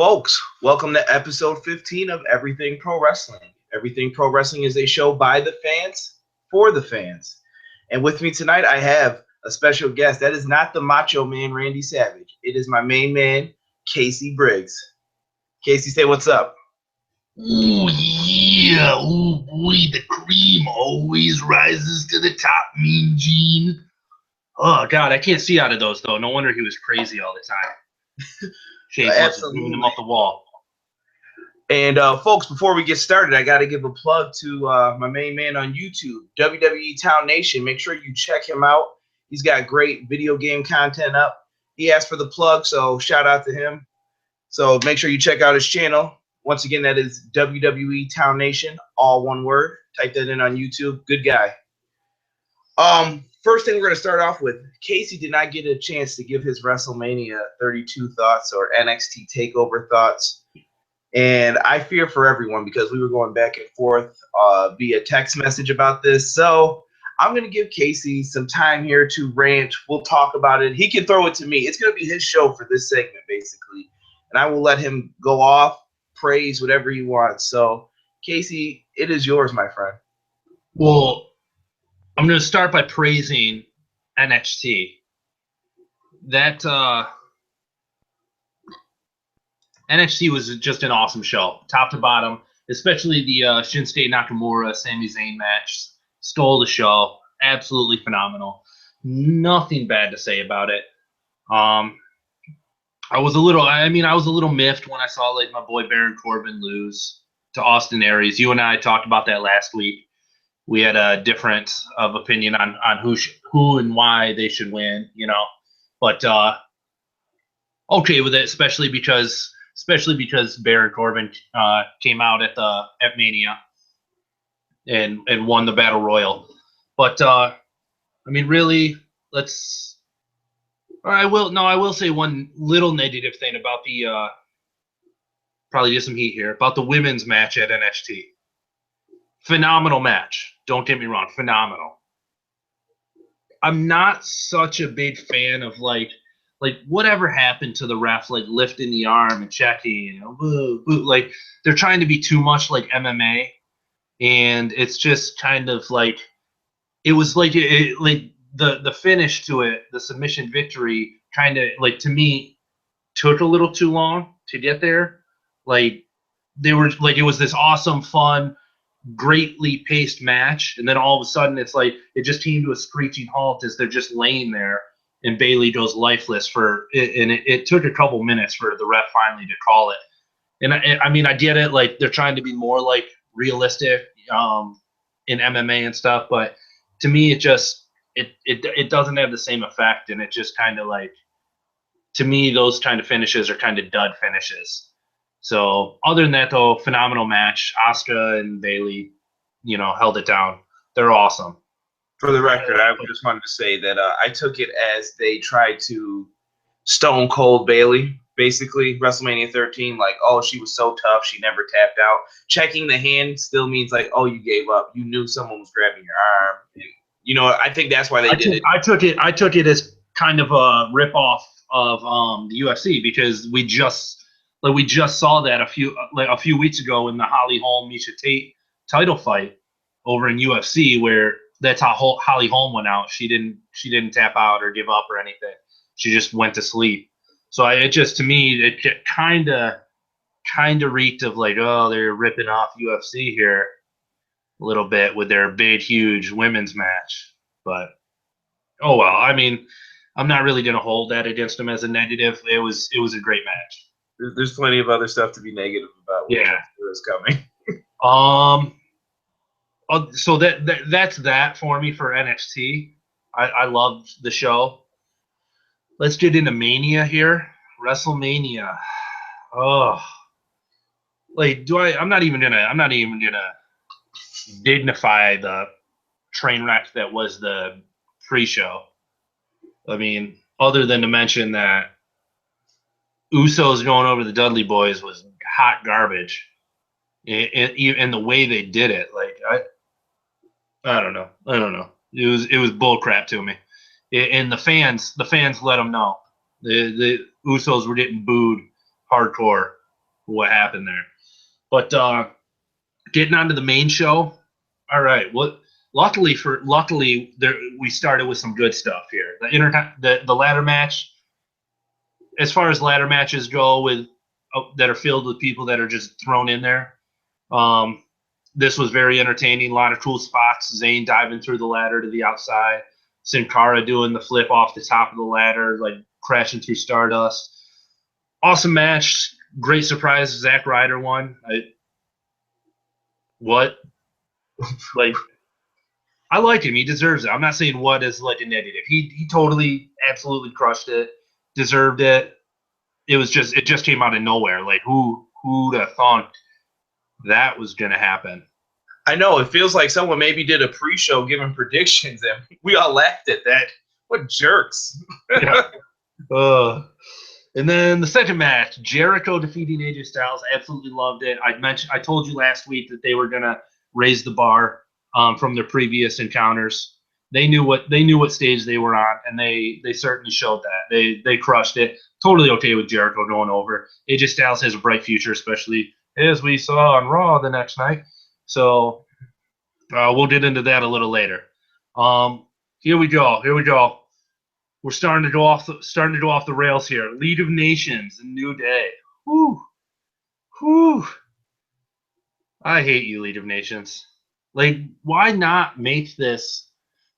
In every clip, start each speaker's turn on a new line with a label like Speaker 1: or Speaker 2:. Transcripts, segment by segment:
Speaker 1: Folks, welcome to episode 15 of Everything Pro Wrestling. Everything Pro Wrestling is a show by the fans, for the fans. And with me tonight, I have a special guest. That is not the Macho Man, Randy Savage. It is my main man, Casey Briggs. Casey, say what's up.
Speaker 2: Ooh, yeah. Ooh, boy, the cream always rises to the top, Mean Gene. Oh, God, I can't see out of those, though. No wonder he was crazy all the time. Shane was moving him off the wall.
Speaker 1: And, folks, before we get started, I got to give a plug to my main man on YouTube, WWE Town Nation. Make sure you check him out. He's got great video game content up. He asked for the plug, so shout out to him. So make sure you check out his channel. Once again, that is WWE Town Nation, all one word. Type that in on YouTube. Good guy. First thing we're going to start off with, Casey did not get a chance to give his WrestleMania 32 thoughts or NXT TakeOver thoughts. And I fear for everyone because we were going back and forth via text message about this. So I'm going to give Casey some time here to rant. We'll talk about it. He can throw it to me. It's going to be his show for this segment, basically. And I will let him go off, praise, whatever he wants. So, Casey, it is yours, my friend.
Speaker 2: Well, I'm going to start by praising NXT. That NXT was just an awesome show, top to bottom, especially the Shinsuke Nakamura, Sami Zayn match. Stole the show. Absolutely phenomenal. Nothing bad to say about it. I was a little miffed when I saw like my boy Baron Corbin lose to Austin Aries. You and I talked about that last week. We had a difference of opinion on who and why they should win, you know. But okay with it, especially because Baron Corbin came out at Mania and won the Battle Royal. But I mean, really, I will say one little negative thing about the probably just some heat here about the women's match at NXT. Phenomenal match. Don't get me wrong, phenomenal. I'm not such a big fan of like whatever happened to the ref like lifting the arm and checking, you know, boo, boo. Like they're trying to be too much like MMA, and it's just kind of like it was like the finish to it, the submission victory, kind of like to me took a little too long to get there. Like they were like it was this awesome, fun, greatly paced match, and then all of a sudden it's like it just came to a screeching halt as they're just laying there, and Bayley goes lifeless it took a couple minutes for the ref finally to call it. And I mean I get it, like they're trying to be more like realistic in MMA and stuff, but to me it doesn't have the same effect, and it just kind of like, to me those kind of finishes are kind of dud finishes. So other than that, though, phenomenal match. Asuka and Bayley, you know, held it down. They're awesome.
Speaker 1: For the record, I just wanted to say that I took it as they tried to stone cold Bayley, basically, WrestleMania 13. Like, oh, she was so tough, she never tapped out. Checking the hand still means like, oh, you gave up. You knew someone was grabbing your arm. And, you know, I think that's why they did it.
Speaker 2: I took it as kind of a ripoff of the UFC, because we just saw that a few weeks ago in the Holly Holm Misha Tate title fight over in UFC, where that's how Holly Holm went out. She didn't tap out or give up or anything. She just went to sleep. So to me it kind of reeked of like, oh, they're ripping off UFC here a little bit with their big huge women's match. But oh well, I mean, I'm not really gonna hold that against them as a negative. It was a great match.
Speaker 1: There's plenty of other stuff to be negative about.
Speaker 2: Yeah,
Speaker 1: is coming.
Speaker 2: So that's that for me for NXT. I loved the show. Let's get into Mania here. WrestleMania. Oh, like I'm not even gonna dignify the train wreck that was the pre-show. I mean, other than to mention that Usos going over the Dudley Boys was hot garbage, and the way they did it, like I don't know. It was bullcrap to me, and the fans let them know. The Usos were getting booed hardcore what happened there. But getting on to the main show. All right. Luckily there, we started with some good stuff here. The ladder match. As far as ladder matches go, with that are filled with people that are just thrown in there, this was very entertaining. A lot of cool spots. Zayn diving through the ladder to the outside. Sin Cara doing the flip off the top of the ladder, like crashing through Stardust. Awesome match. Great surprise. Zack Ryder won. What? Like, I like him. He deserves it. I'm not saying what is like a negative. He totally, absolutely crushed it. Deserved it. It just came out of nowhere. Like, who'd have thought that was gonna happen?
Speaker 1: I know, it feels like someone maybe did a pre-show giving predictions, and we all laughed at that. What jerks!
Speaker 2: Yeah. And then the second match, Jericho defeating AJ Styles. Absolutely loved it. I told you last week that they were gonna raise the bar from their previous encounters. They knew what stage they were on, and they certainly showed that. They crushed it. Totally okay with Jericho going over. AJ Styles has a bright future, especially as we saw on Raw the next night. So we'll get into that a little later. Here we go. We're starting to go off the rails here. League of Nations, a New Day. Whew. I hate you, League of Nations. Like, why not make this?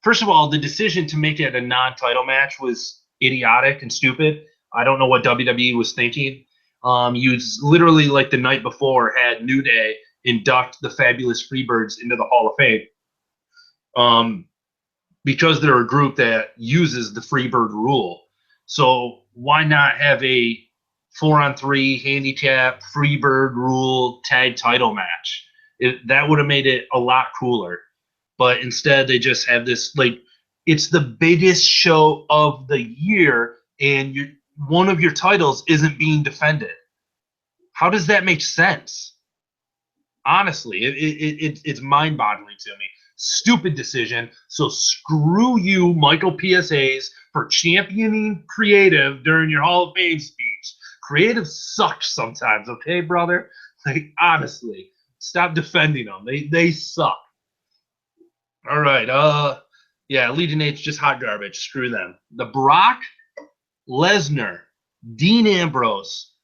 Speaker 2: First of all, the decision to make it a non-title match was idiotic and stupid. I don't know what WWE was thinking. You literally, like the night before, had New Day induct the Fabulous Freebirds into the Hall of Fame. Because they're a group that uses the Freebird rule. So why not have a 4-on-3 handicap Freebird rule tag title match? That would have made it a lot cooler. But instead, they just have this, like, it's the biggest show of the year, and one of your titles isn't being defended. How does that make sense? Honestly, it's mind-boggling to me. Stupid decision. So screw you, Michael PSAs, for championing creative during your Hall of Fame speech. Creative sucks sometimes, okay, brother? Like, honestly, stop defending them. They suck. All right. Yeah, Legion H just hot garbage. Screw them. The Brock Lesnar, Dean Ambrose,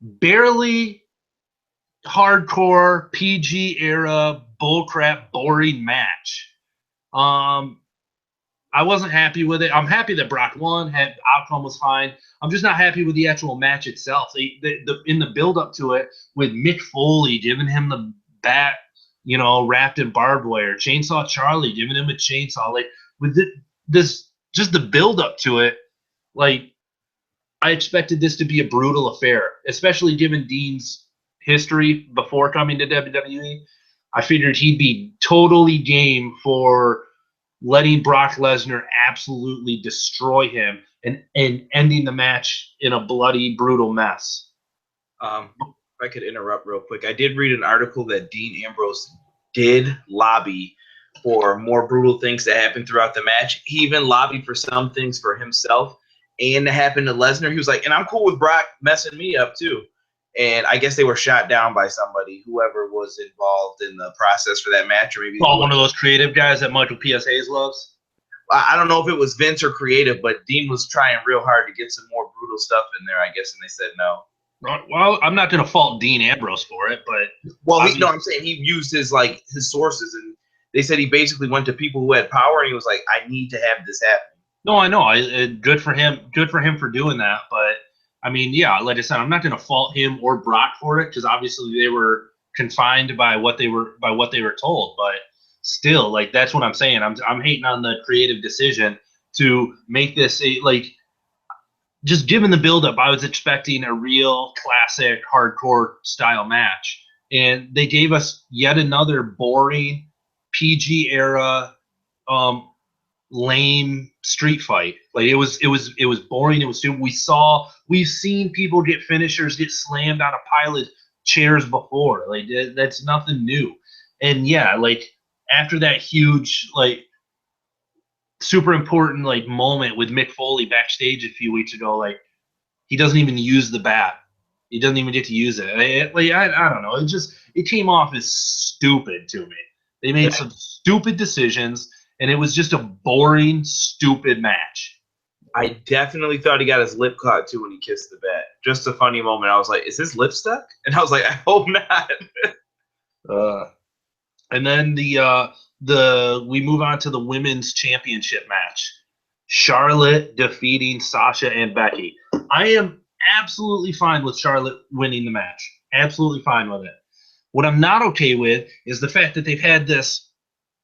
Speaker 2: barely hardcore PG era bullcrap boring match. I wasn't happy with it. I'm happy that Brock won. Outcome was fine. I'm just not happy with the actual match itself. In the build up to it, with Mick Foley giving him the bat, wrapped in barbed wire, Chainsaw Charlie giving him a chainsaw, like with this, just the build up to it, like I expected this to be a brutal affair, especially given Dean's history before coming to WWE. I figured he'd be totally game for letting Brock Lesnar absolutely destroy him and ending the match in a bloody, brutal mess.
Speaker 1: If I could interrupt real quick, I did read an article that Dean Ambrose did lobby for more brutal things to happen throughout the match. He even lobbied for some things for himself and to happen to Lesnar. He was like, and I'm cool with Brock messing me up too. And I guess they were shot down by somebody, whoever was involved in the process for that match, or maybe
Speaker 2: one of those creative guys that Michael PSAs loves.
Speaker 1: I don't know if it was Vince or creative, but Dean was trying real hard to get some more brutal stuff in there, I guess, and they said no.
Speaker 2: Well, I'm not going to fault Dean Ambrose for it, but
Speaker 1: I'm saying he used his sources, and they said he basically went to people who had power, and he was like, "I need to have this happen."
Speaker 2: No, I know. Good for him. Good for him for doing that. But I mean, yeah, like I said, I'm not going to fault him or Brock for it because obviously they were confined by what they were told. But still, like that's what I'm saying. I'm hating on the creative decision to make this just given the buildup, I was expecting a real classic hardcore style match, and they gave us yet another boring PG era, lame street fight. Like it was boring. It was stupid. We've seen people get finishers get slammed on a pile of chairs before. Like that's nothing new. And yeah, like after that huge super important moment with Mick Foley backstage a few weeks ago, he doesn't even use the bat. He doesn't even get to use it. I don't know. It came off as stupid to me. They made some stupid decisions, and it was just a boring, stupid match.
Speaker 1: I definitely thought he got his lip caught too when he kissed the bat. Just a funny moment. I was like, "Is his lip stuck?" And I was like, "I hope not."
Speaker 2: And then we move on to the women's championship match. Charlotte defeating Sasha and Becky. I am absolutely fine with Charlotte winning the match. Absolutely fine with it. What I'm not okay with is the fact that they've had this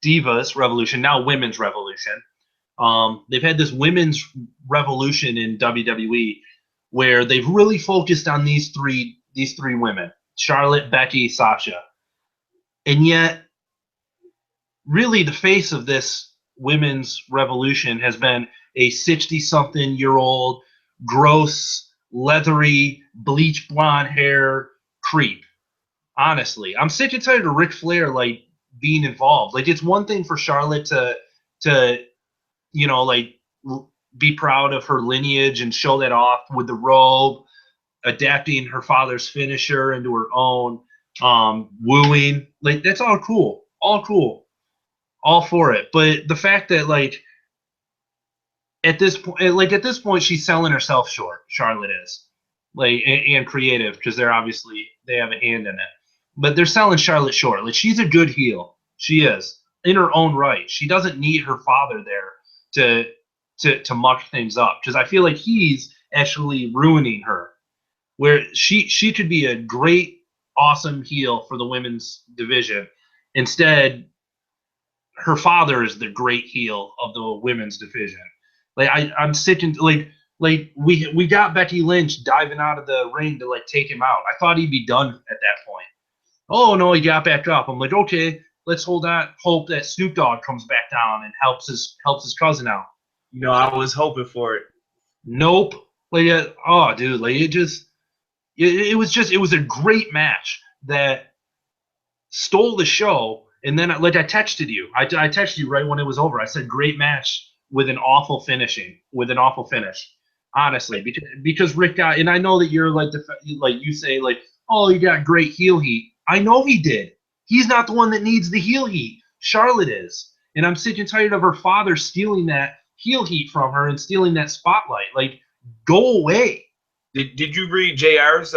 Speaker 2: Divas Revolution, now Women's Revolution. They've had this Women's Revolution in WWE where they've really focused on these three women, Charlotte, Becky, Sasha. And yet, really the face of this Women's Revolution has been a 60-something-year-old, gross, leathery, bleach blonde hair creep. Honestly, I'm sick and tired of Ric Flair being involved. It's one thing for Charlotte to be proud of her lineage and show that off with the robe, adapting her father's finisher into her own, wooing. That's all cool, all for it. But the fact that at this point she's selling herself short. Charlotte is and creative, because they have a hand in it. But they're selling Charlotte short. She's a good heel. She is in her own right. She doesn't need her father there to muck things up, because I feel like he's actually ruining her. Where she could be a great, awesome heel for the women's division. Instead, her father is the great heel of the women's division. I'm sick and we got Becky Lynch diving out of the ring to take him out. I thought he'd be done at that point. Oh no, he got back up. I'm like, okay, let's hope that Snoop Dogg comes back down and helps his cousin out.
Speaker 1: I was hoping for it.
Speaker 2: Nope. Oh dude, it was a great match that stole the show. And then I texted you. I texted you right when it was over. I said, great match with an awful finish. Honestly, because Rick got, and I know that you're you say oh, you got great heel heat. I know he did. He's not the one that needs the heel heat. Charlotte is. And I'm sick and tired of her father stealing that heel heat from her and stealing that spotlight. Go away.
Speaker 1: Did you read JR's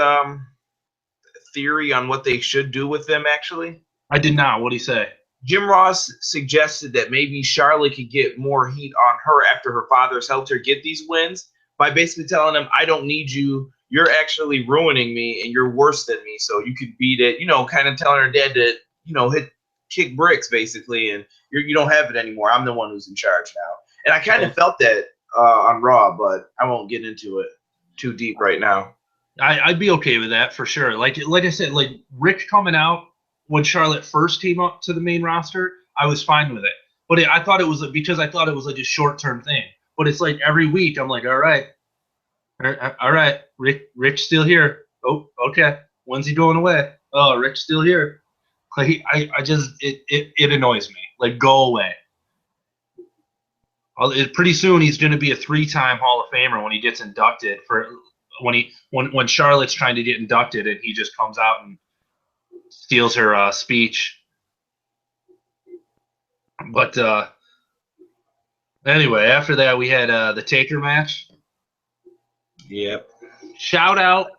Speaker 1: theory on what they should do with them, actually?
Speaker 2: I did not. What'd he say?
Speaker 1: Jim Ross suggested that maybe Charlotte could get more heat on her after her father's helped her get these wins by basically telling him, I don't need you. You're actually ruining me, and you're worse than me, so you could beat it. Kind of telling her dad to, kick bricks, basically, and you don't have it anymore. I'm the one who's in charge now. And I kind of felt that on Raw, but I won't get into it too deep right now.
Speaker 2: I'd be okay with that for sure. Like I said, Rick coming out when Charlotte first came up to the main roster, I was fine with it. But I thought it was because I thought it was a short-term thing. But it's every week I'm like, all right, Rick's still here. Oh, okay. When's he going away? Oh, Rick's still here. It annoys me. Go away. Pretty soon he's going to be a 3-time Hall of Famer when he gets inducted. When Charlotte's trying to get inducted and he just comes out and steals her speech. But anyway, after that we had the Taker match.
Speaker 1: Yep.
Speaker 2: Shout out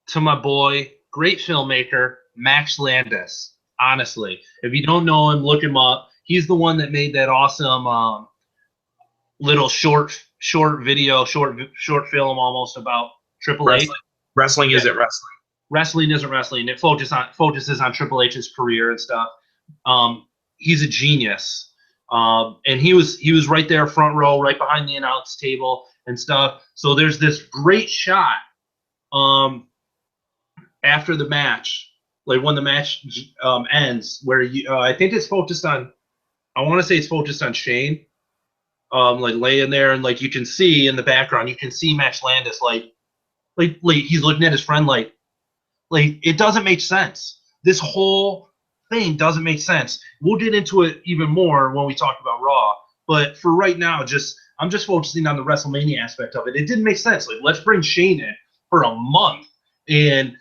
Speaker 2: to my boy, great filmmaker, Max Landis. Honestly, if you don't know him, look him up. He's the one that made that awesome little short film almost about Triple H.
Speaker 1: Wrestling isn't wrestling.
Speaker 2: Wrestling isn't wrestling. It focuses on Triple H's career and stuff. He's a genius, and he was right there, front row, right behind the announce table and stuff. So there's this great shot after the match, when the match ends, where I think it's focused on. I want to say it's focused on Shane, laying there, and you can see in the background, you can see Max Landis he's looking at his friend it doesn't make sense. This whole thing doesn't make sense. We'll get into it even more when we talk about Raw. But for right now, I'm just focusing on the WrestleMania aspect of it. It didn't make sense. Let's bring Shane in for a month and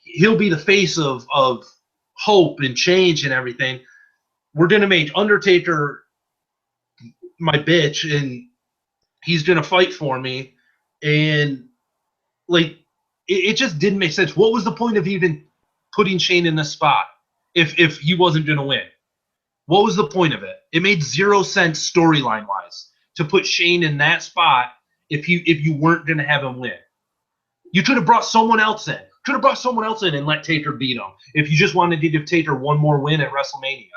Speaker 2: he'll be the face of hope and change and everything. We're gonna make Undertaker my bitch, and he's gonna fight for me, and like it just didn't make sense. What was the point of even putting Shane in this spot if he wasn't gonna win? What was the point of it? It made zero sense storyline wise to put Shane in that spot if you weren't gonna have him win. You could have brought someone else in. Could have brought someone else in and let Taker beat him if you just wanted to give Taker one more win at WrestleMania.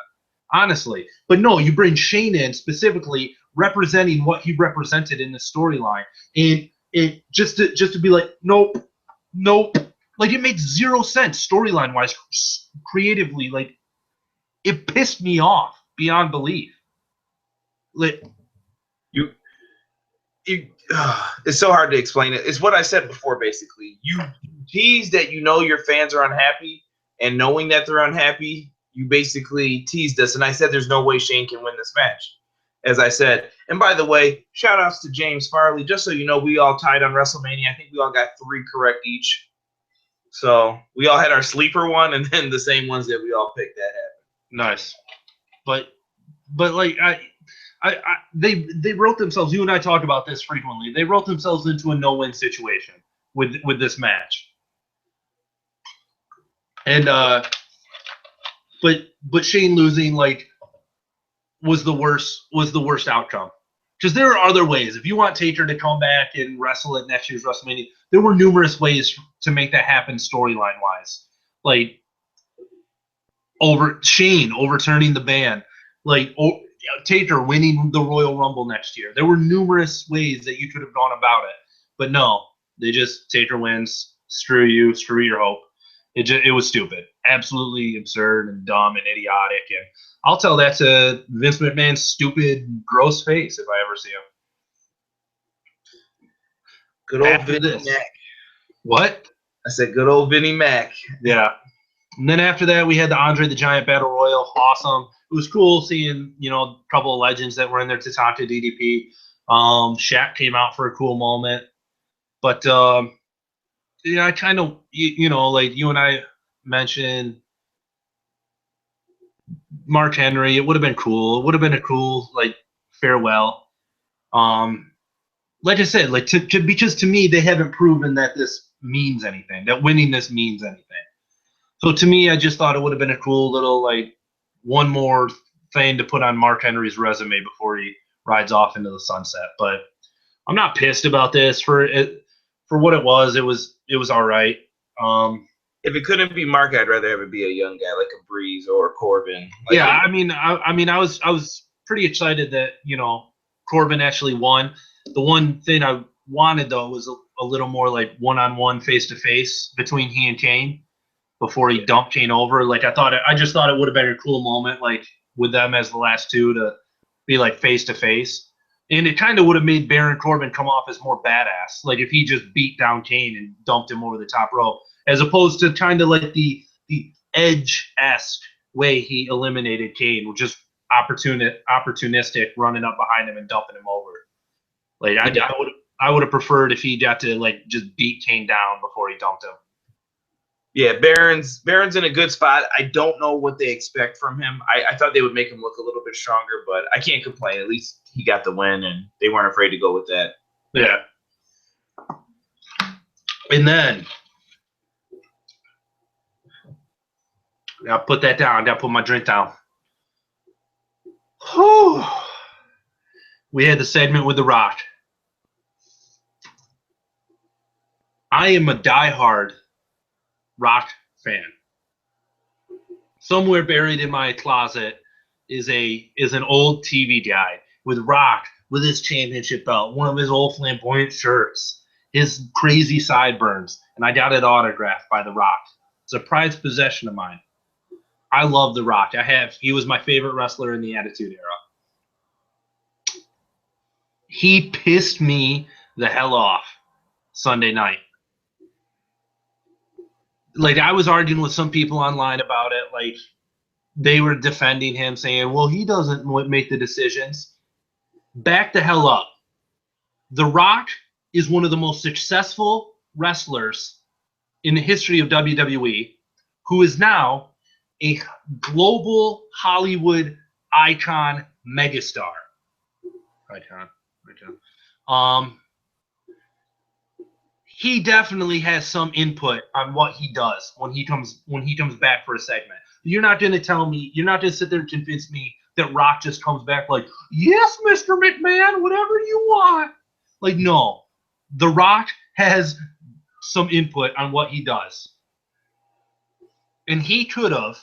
Speaker 2: Honestly. But no, you bring Shane in specifically representing what he represented in the storyline. And it just to be like, nope. Like it made zero sense storyline wise, creatively. Like it pissed me off beyond belief. Like
Speaker 1: it's so hard to explain it. It's what I said before, basically. You tease that you know your fans are unhappy, and knowing that they're unhappy, you basically teased us. And I said there's no way Shane can win this match, as I said. And by the way, shout outs to James Farley. Just so you know, we all tied on WrestleMania. I think we all got 3 correct each. So we all had our sleeper one, and then the same ones that we all picked that happened.
Speaker 2: Nice. But like they wrote themselves. You and I talk about this frequently. They wrote themselves into a no-win situation with this match. And but Shane losing like was the worst outcome. Because there are other ways. If you want Taker to come back and wrestle at next year's WrestleMania, there were numerous ways to make that happen storyline wise. Like Shane overturning the ban, like Taker winning the Royal Rumble next year. There were numerous ways that you could have gone about it, but no, they just Taker wins. Screw you, screw your hope. It was stupid, absolutely absurd and dumb and idiotic. And I'll tell that to Vince McMahon's stupid, gross face if I ever see him.
Speaker 1: Good old Vinny Mac.
Speaker 2: What?
Speaker 1: I said, good old Vinny Mac.
Speaker 2: Yeah. And then after that, we had the Andre the Giant Battle Royal. Awesome. It was cool seeing, a couple of legends that were in there. Tatanka, DDP. Shaq came out for a cool moment. But, I kind of, like you and I mentioned Mark Henry. It would have been cool. It would have been a cool, farewell. Like I said, because to me, they haven't proven that this means anything, that winning this means anything. So to me, I just thought it would have been a cool little, one more thing to put on Mark Henry's resume before he rides off into the sunset. But I'm not pissed about this for what it was. It was all right.
Speaker 1: If it couldn't be Mark, I'd rather have it be a young guy like a Breeze or a Corbin.
Speaker 2: I was pretty excited that Corbin actually won. The one thing I wanted though was a little more like one-on-one, face-to-face between he and Kane before he dumped Kane over. I just thought it would have been a cool moment, with them as the last two to be face-to-face. And it kind of would have made Baron Corbin come off as more badass, if he just beat down Kane and dumped him over the top rope, as opposed to kind of the Edge-esque way he eliminated Kane, which is opportunistic, running up behind him and dumping him over. I would have preferred if he got to just beat Kane down before he dumped him.
Speaker 1: Yeah, Baron's in a good spot. I don't know what they expect from him. I thought they would make him look a little bit stronger, but I can't complain. At least he got the win, and they weren't afraid to go with that.
Speaker 2: Yeah. And then I put that down. I got to put my drink down. Whew. We had the segment with The Rock. I am a diehard Rock fan. Somewhere buried in my closet is an old TV guide with Rock with his championship belt, one of his old flamboyant shirts, his crazy sideburns, and I got it autographed by The Rock. It's a prized possession of mine. I love The Rock. He was my favorite wrestler in the Attitude Era. He pissed me the hell off Sunday night. I was arguing with some people online about it. They were defending him, saying, well, he doesn't make the decisions. Back the hell up. The Rock is one of the most successful wrestlers in the history of WWE, who is now a global Hollywood icon megastar. Icon. He definitely has some input on what he does when he comes back for a segment. You're not going to tell me, you're not going to sit there and convince me that Rock just comes back like, yes, Mr. McMahon, whatever you want. Like, no. The Rock has some input on what he does. And he could have,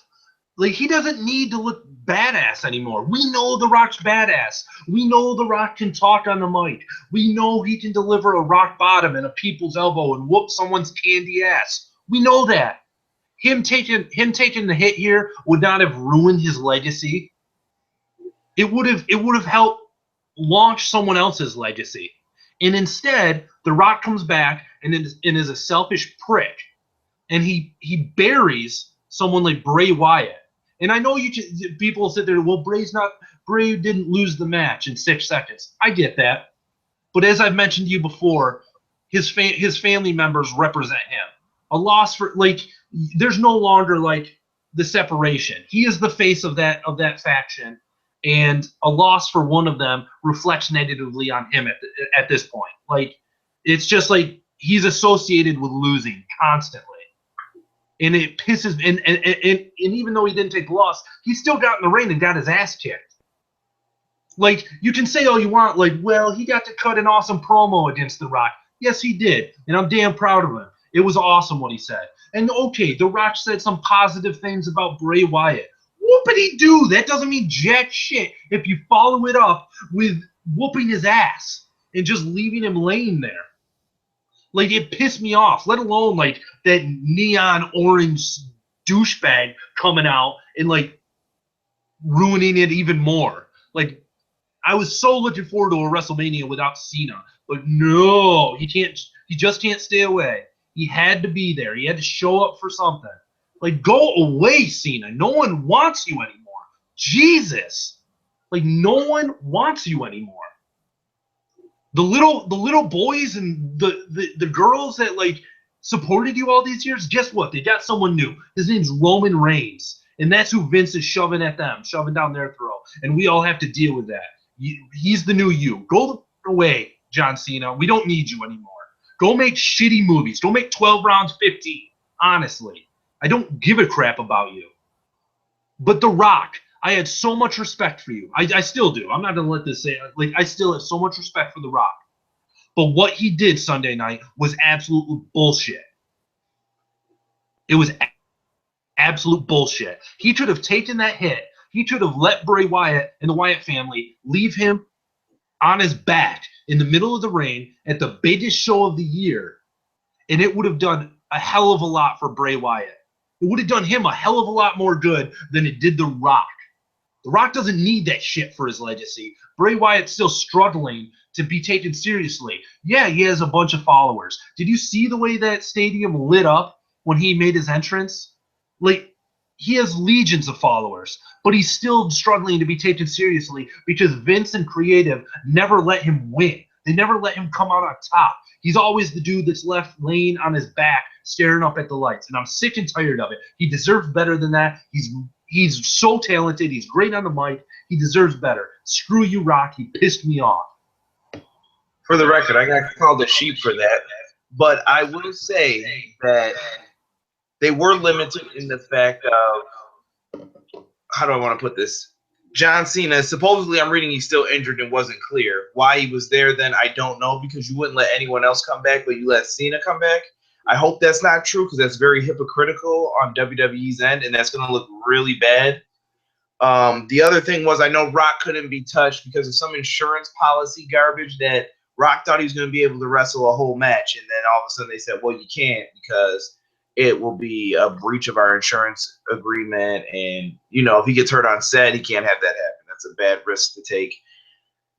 Speaker 2: like, he doesn't need to look badass anymore. We know The Rock's badass. We know The Rock can talk on the mic. We know he can deliver a rock bottom and a people's elbow and whoop someone's candy ass. We know that. Him taking the hit here would not have ruined his legacy. It would have helped launch someone else's legacy. And instead, The Rock comes back and is a selfish prick. And he buries someone like Bray Wyatt. And I know people sit there, well, Bray didn't lose the match in 6 seconds. I get that. But as I've mentioned to you before, his family members represent him. A loss for, like, there's no longer, like, the separation. He is the face of that faction, and a loss for one of them reflects negatively on him at this point. Like, it's just like he's associated with losing constantly. And it pisses and even though he didn't take the loss, he still got in the ring and got his ass kicked. Like, you can say all you want, like, well, he got to cut an awesome promo against The Rock. Yes, he did, and I'm damn proud of him. It was awesome what he said. And okay, The Rock said some positive things about Bray Wyatt. Whoopity-doo, that doesn't mean jack shit if you follow it up with whooping his ass and just leaving him laying there. Like, it pissed me off, let alone, like, that neon orange douchebag coming out and, like, ruining it even more. Like, I was so looking forward to a WrestleMania without Cena. But no, he just can't stay away. He had to be there. He had to show up for something. Like, go away, Cena. No one wants you anymore. Jesus. Like, no one wants you anymore. The little boys and the girls that, like, supported you all these years, guess what? They got someone new. His name's Roman Reigns. And that's who Vince is shoving at them, shoving down their throat. And we all have to deal with that. He's the new you. Go away, John Cena. We don't need you anymore. Go make shitty movies. Go make 12 rounds 15. Honestly. I don't give a crap about you. But The Rock, I had so much respect for you. I still do. I'm not going to let this say, like, I still have so much respect for The Rock. But what he did Sunday night was absolute bullshit. It was absolute bullshit. He should have taken that hit. He should have let Bray Wyatt and the Wyatt family leave him on his back in the middle of the ring at the biggest show of the year, and it would have done a hell of a lot for Bray Wyatt. It would have done him a hell of a lot more good than it did The Rock. The Rock doesn't need that shit for his legacy. Bray Wyatt's still struggling to be taken seriously. Yeah, he has a bunch of followers. Did you see the way that stadium lit up when he made his entrance? Like, he has legions of followers, but he's still struggling to be taken seriously because Vince and creative never let him win. They never let him come out on top. He's always the dude that's left laying on his back, staring up at the lights, and I'm sick and tired of it. He deserves better than that. He's so talented. He's great on the mic. He deserves better. Screw you, Rock. He pissed me off.
Speaker 1: For the record, I got called a sheep for that, but I will say that they were limited in the fact of, how do I want to put this? John Cena, supposedly I'm reading he's still injured and wasn't clear. Why he was there then, I don't know, because you wouldn't let anyone else come back, but you let Cena come back. I hope that's not true because that's very hypocritical on WWE's end, and that's going to look really bad. The other thing was I know Rock couldn't be touched because of some insurance policy garbage that Rock thought he was going to be able to wrestle a whole match, and then all of a sudden they said, well, you can't because it will be a breach of our insurance agreement, and, you know, if he gets hurt on set, he can't have that happen. That's a bad risk to take.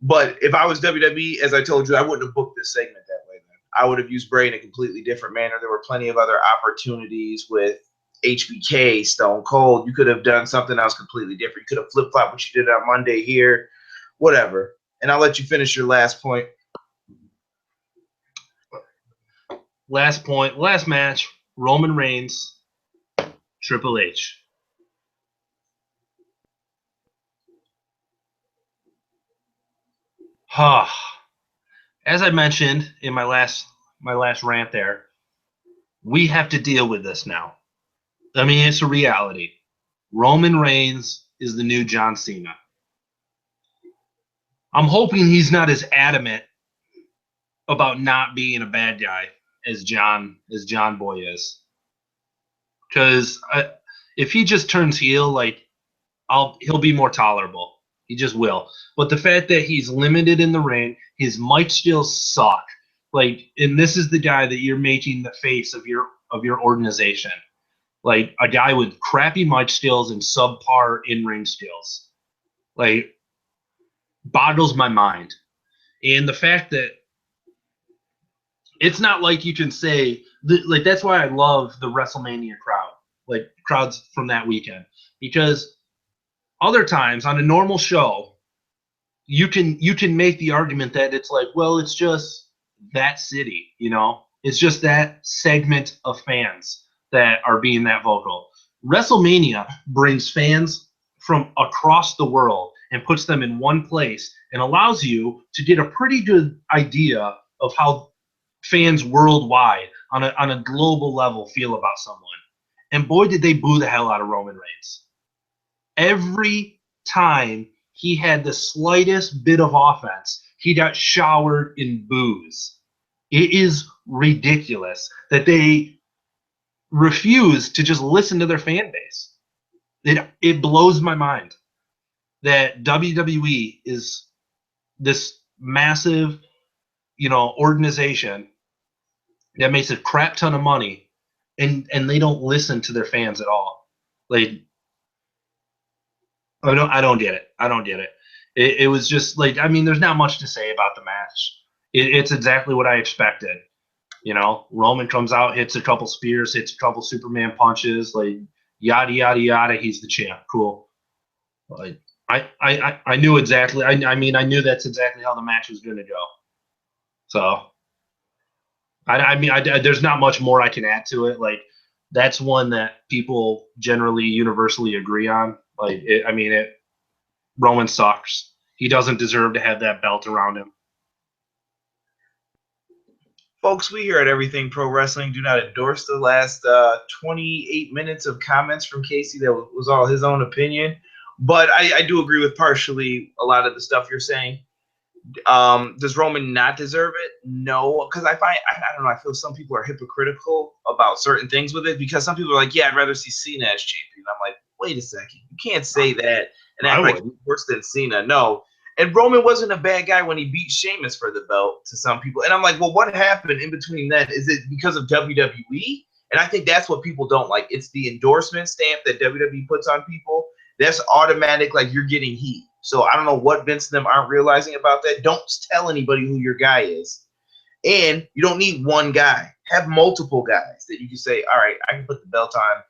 Speaker 1: But if I was WWE, as I told you, I wouldn't have booked this segment that way then. I would have used Bray in a completely different manner. There were plenty of other opportunities with HBK, Stone Cold. You could have done something else completely different. You could have flip-flopped what you did on Monday here, whatever. And I'll let you finish your last point.
Speaker 2: Last point, last match. Roman Reigns, Triple H. As I mentioned in my last rant there, we have to deal with this now. I mean, it's a reality. Roman Reigns is the new John Cena. I'm hoping he's not as adamant about not being a bad guy as John Boy is. Because if he just turns heel, like he'll be more tolerable. He just will. But the fact that he's limited in the ring, his mic skills suck. Like, and this is the guy that you're making the face of your organization. Like a guy with crappy mic skills and subpar in-ring skills. Like, boggles my mind. And the fact that it's not like you can say, like, that's why I love the WrestleMania crowd, like crowds from that weekend, because other times on a normal show, you can make the argument that it's like, well, it's just that city, you know, it's just that segment of fans that are being that vocal. WrestleMania brings fans from across the world and puts them in one place and allows you to get a pretty good idea of how fans worldwide on a global level feel about someone. And boy, did they boo the hell out of Roman Reigns. Every time he had the slightest bit of offense, he got showered in boos. It is ridiculous that they refuse to just listen to their fan base. It blows my mind that WWE is this massive, you know, organization that makes a crap ton of money, and they don't listen to their fans at all. Like, I don't get it. I don't get it. It was just like, I mean, there's not much to say about the match. It's exactly what I expected. You know, Roman comes out, hits a couple spears, hits a couple Superman punches, like yada yada yada. He's the champ. Cool. Like, I knew exactly. I mean, I knew that's exactly how the match was going to go. So, there's not much more I can add to it. Like, that's one that people generally universally agree on. Like, Roman sucks. He doesn't deserve to have that belt around him.
Speaker 1: Folks, we here at Everything Pro Wrestling do not endorse the last 28 minutes of comments from Casey. That was all his own opinion. But I do agree with partially a lot of the stuff you're saying. Does Roman not deserve it? No, because I don't know, I feel some people are hypocritical about certain things with it, because some people are like, yeah, I'd rather see Cena as champion. I'm like, wait a second, you can't say that and act like he's worse than Cena. No. And Roman wasn't a bad guy when he beat Sheamus for the belt to some people. And I'm like, well, what happened in between that? Is it because of WWE? And I think that's what people don't like. It's the endorsement stamp that WWE puts on people. That's automatic, like you're getting heat. So I don't know what Vince and them aren't realizing about that. Don't tell anybody who your guy is. And you don't need one guy. Have multiple guys that you can say, all right, I can put the belt on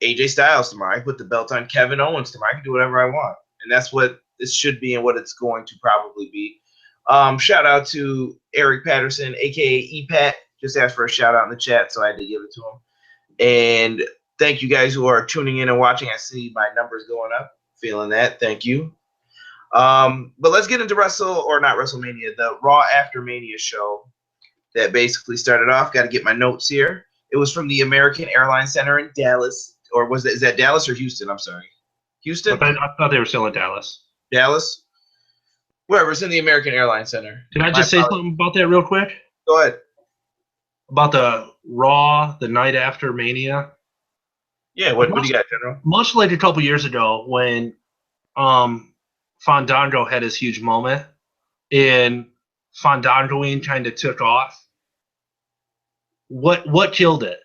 Speaker 1: AJ Styles tomorrow. I can put the belt on Kevin Owens tomorrow. I can do whatever I want. And that's what this should be and what it's going to probably be. Shout out to Eric Patterson, a.k.a. EPAT. Just asked for a shout out in the chat, so I had to give it to him. And thank you guys who are tuning in and watching. I see my numbers going up. Feeling that. Thank you. But let's get into WrestleMania, the Raw After Mania show that basically started off. Got to get my notes here. It was from the American Airlines Center in Dallas. Or is that Dallas or Houston? I'm sorry. Houston?
Speaker 2: I thought they were still in Dallas.
Speaker 1: Dallas? Wherever, it's in the American Airlines Center.
Speaker 2: Can I just say something about that real quick?
Speaker 1: Go ahead.
Speaker 2: About the Raw, the night after Mania.
Speaker 1: Yeah, what do you got, General?
Speaker 2: Much like a couple years ago when Fandango had his huge moment and Fandangoing kind of took off. What killed it?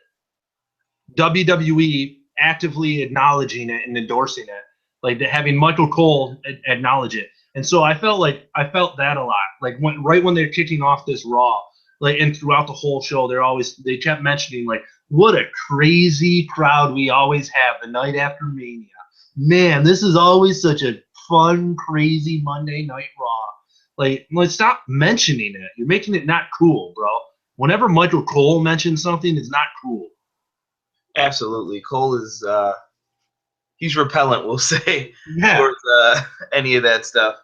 Speaker 2: WWE actively acknowledging it and endorsing it, like having Michael Cole acknowledge it. And so I felt that a lot. Like right when they're kicking off this Raw, like, and throughout the whole show, they kept mentioning, like, what a crazy crowd we always have the night after Mania. Man, this is always such a fun, crazy Monday Night Raw. Like, stop mentioning it. You're making it not cool, bro. Whenever Michael Cole mentions something, it's not cool.
Speaker 1: Absolutely. Cole is he's repellent, we'll say,
Speaker 2: Yeah.
Speaker 1: towards any of that stuff.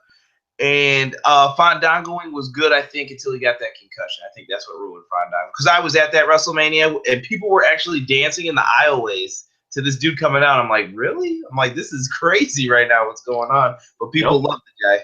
Speaker 1: And Fandangoing was good, I think, until he got that concussion. I think that's what ruined Fandango. Because I was at that WrestleMania, and people were actually dancing in the aisleways to this dude coming out. I'm like, really? I'm like, this is crazy right now. What's going on? But people
Speaker 2: Yep.
Speaker 1: love the guy.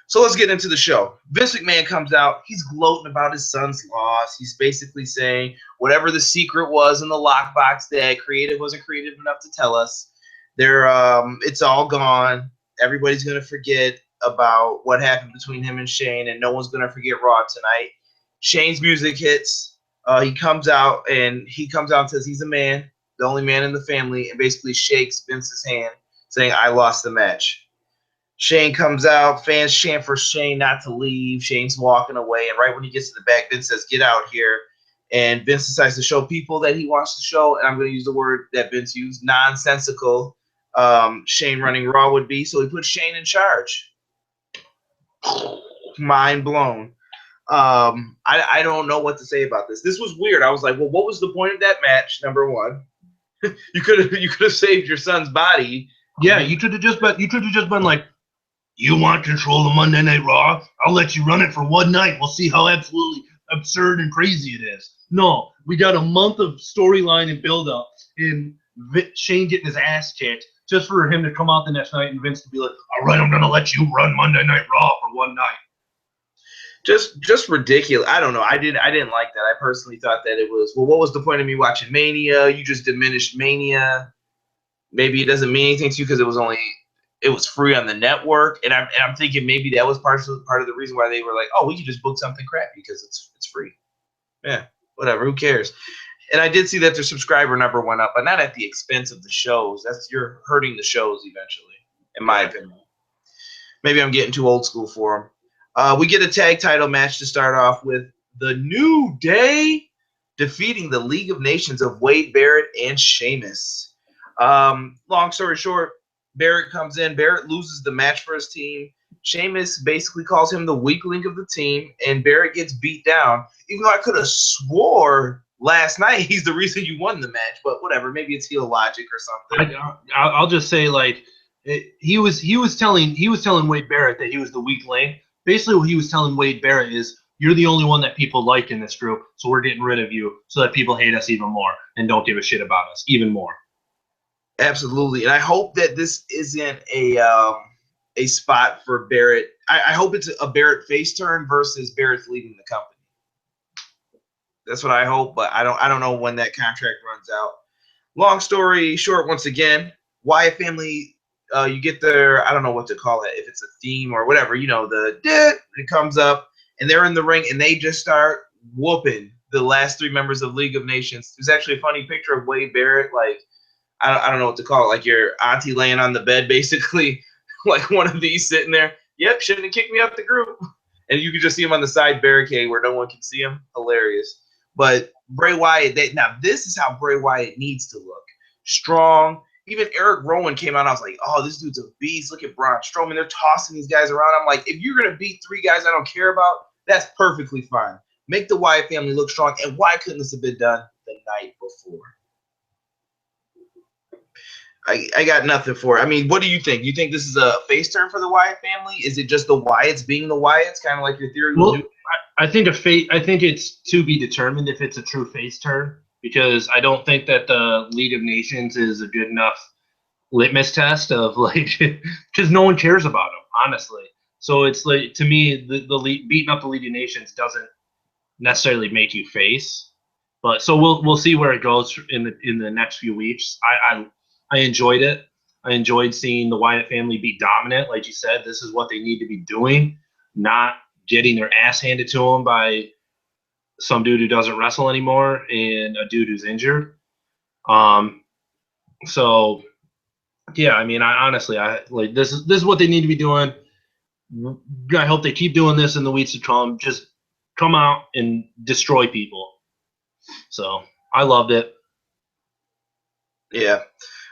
Speaker 1: So let's get into the show. Vince McMahon comes out. He's gloating about his son's loss. He's basically saying whatever the secret was in the lockbox that creative wasn't creative enough to tell us, it's all gone. Everybody's gonna forget about what happened between him and Shane, and no one's gonna forget Raw tonight. Shane's music hits. He comes out and says he's a man, the only man in the family, and basically shakes Vince's hand, saying, "I lost the match." Shane comes out. Fans chant for Shane not to leave. Shane's walking away. And right when he gets to the back, Vince says, "Get out here." And Vince decides to show people that he wants to show. And I'm going to use the word that Vince used, nonsensical. Shane running Raw would be. So he puts Shane in charge. Mind blown. I don't know what to say about this. This was weird. I was like, well, what was the point of that match? Number one, you could have saved your son's body.
Speaker 2: Yeah, you could have just been like, you want control of Monday Night Raw? I'll let you run it for one night. We'll see how absolutely absurd and crazy it is. No, we got a month of storyline and build-up, and Shane getting his ass kicked just for him to come out the next night and Vince to be like, all right, I'm going to let you run Monday Night Raw for one night.
Speaker 1: Just ridiculous. I don't know. I didn't like that. I personally thought that it was, well, what was the point of me watching Mania? You just diminished Mania. Maybe it doesn't mean anything to you because it was free on the network, and I'm thinking maybe that was part of the reason why they were like, oh, we could just book something crappy because it's free. Yeah, whatever. Who cares? And I did see that their subscriber number went up, but not at the expense of the shows. You're hurting the shows eventually, in my opinion. Maybe I'm getting too old school for them. We get a tag title match to start off with the New Day defeating the League of Nations of Wade Barrett and Sheamus. Long story short, Barrett comes in. Barrett loses the match for his team. Sheamus basically calls him the weak link of the team, and Barrett gets beat down. Even though I could have swore last night he's the reason you won the match, but whatever. Maybe it's heel logic or something.
Speaker 2: I'll just say, like, he was telling Wade Barrett that he was the weak link. Basically, what he was telling Wade Barrett is, you're the only one that people like in this group, so we're getting rid of you so that people hate us even more and don't give a shit about us even more.
Speaker 1: Absolutely, and I hope that this isn't a spot for Barrett. I hope it's a Barrett face turn versus Barrett's leaving the company. That's what I hope, but I don't know when that contract runs out. Long story short, once again, Wyatt family, you get their, I don't know what to call it, if it's a theme or whatever, it comes up, and they're in the ring, and they just start whooping the last three members of League of Nations. There's actually a funny picture of Wade Barrett, like, I don't know what to call it, like your auntie laying on the bed, basically, like one of these sitting there. Yep, shouldn't have kicked me out the group. And you can just see him on the side barricade where no one can see him. Hilarious. But Bray Wyatt, now this is how Bray Wyatt needs to look. Strong. Even Eric Rowan came out. I was like, oh, this dude's a beast. Look at Braun Strowman. They're tossing these guys around. I'm like, if you're going to beat three guys I don't care about, that's perfectly fine. Make the Wyatt family look strong. And why couldn't this have been done the night before? I got nothing for it. I mean, what do you think? You think this is a face turn for the Wyatt family? Is it just the Wyatts being the Wyatts, kind of like your theory?
Speaker 2: Well, I think it's to be determined if it's a true face turn, because I don't think that the League of Nations is a good enough litmus test of, like, because no one cares about them, honestly. So it's like, to me, the beating up the League of Nations doesn't necessarily make you face. But so we'll see where it goes in the next few weeks. I enjoyed it. I enjoyed seeing the Wyatt family be dominant. Like you said, this is what they need to be doing, not getting their ass handed to them by some dude who doesn't wrestle anymore and a dude who's injured. So yeah, I mean, I honestly like this is what they need to be doing. I hope they keep doing this in the weeks to come. Just come out and destroy people. So I loved it.
Speaker 1: Yeah.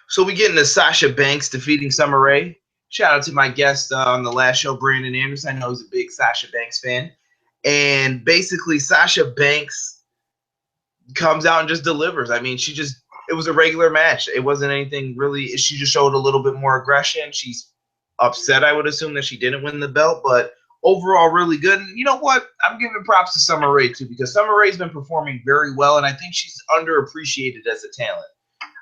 Speaker 1: So we get into Sasha Banks defeating Summer Rae. Shout out to my guest on the last show, Brandon Anderson. I know he's a big Sasha Banks fan. And basically, Sasha Banks comes out and just delivers. I mean, she just was a regular match. It wasn't anything really. She just showed a little bit more aggression. She's upset, I would assume, that she didn't win the belt, but overall really good. And you know what? I'm giving props to Summer Rae too, because Summer Rae's been performing very well, and I think she's underappreciated as a talent.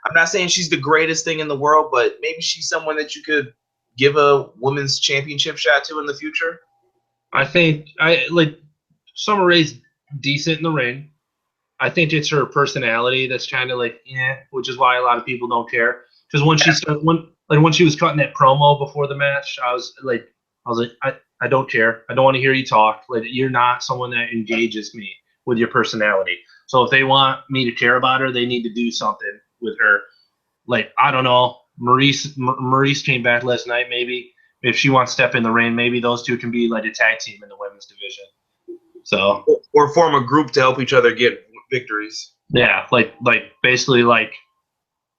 Speaker 1: I'm not saying she's the greatest thing in the world, but maybe she's someone that you could give a women's championship shot to in the future.
Speaker 2: I think Summer Rae's decent in the ring. I think it's her personality that's kind of like, which is why a lot of people don't care. Because when she was cutting that promo before the match, I was like, I don't care. I don't want to hear you talk. Like, you're not someone that engages me with your personality. So if they want me to care about her, they need to do something with her. Like, I don't know. Maurice came back last night. Maybe if she wants to step in the ring, maybe those two can be like a tag team in the women's division. So
Speaker 1: or form a group to help each other get victories.
Speaker 2: Yeah, like basically like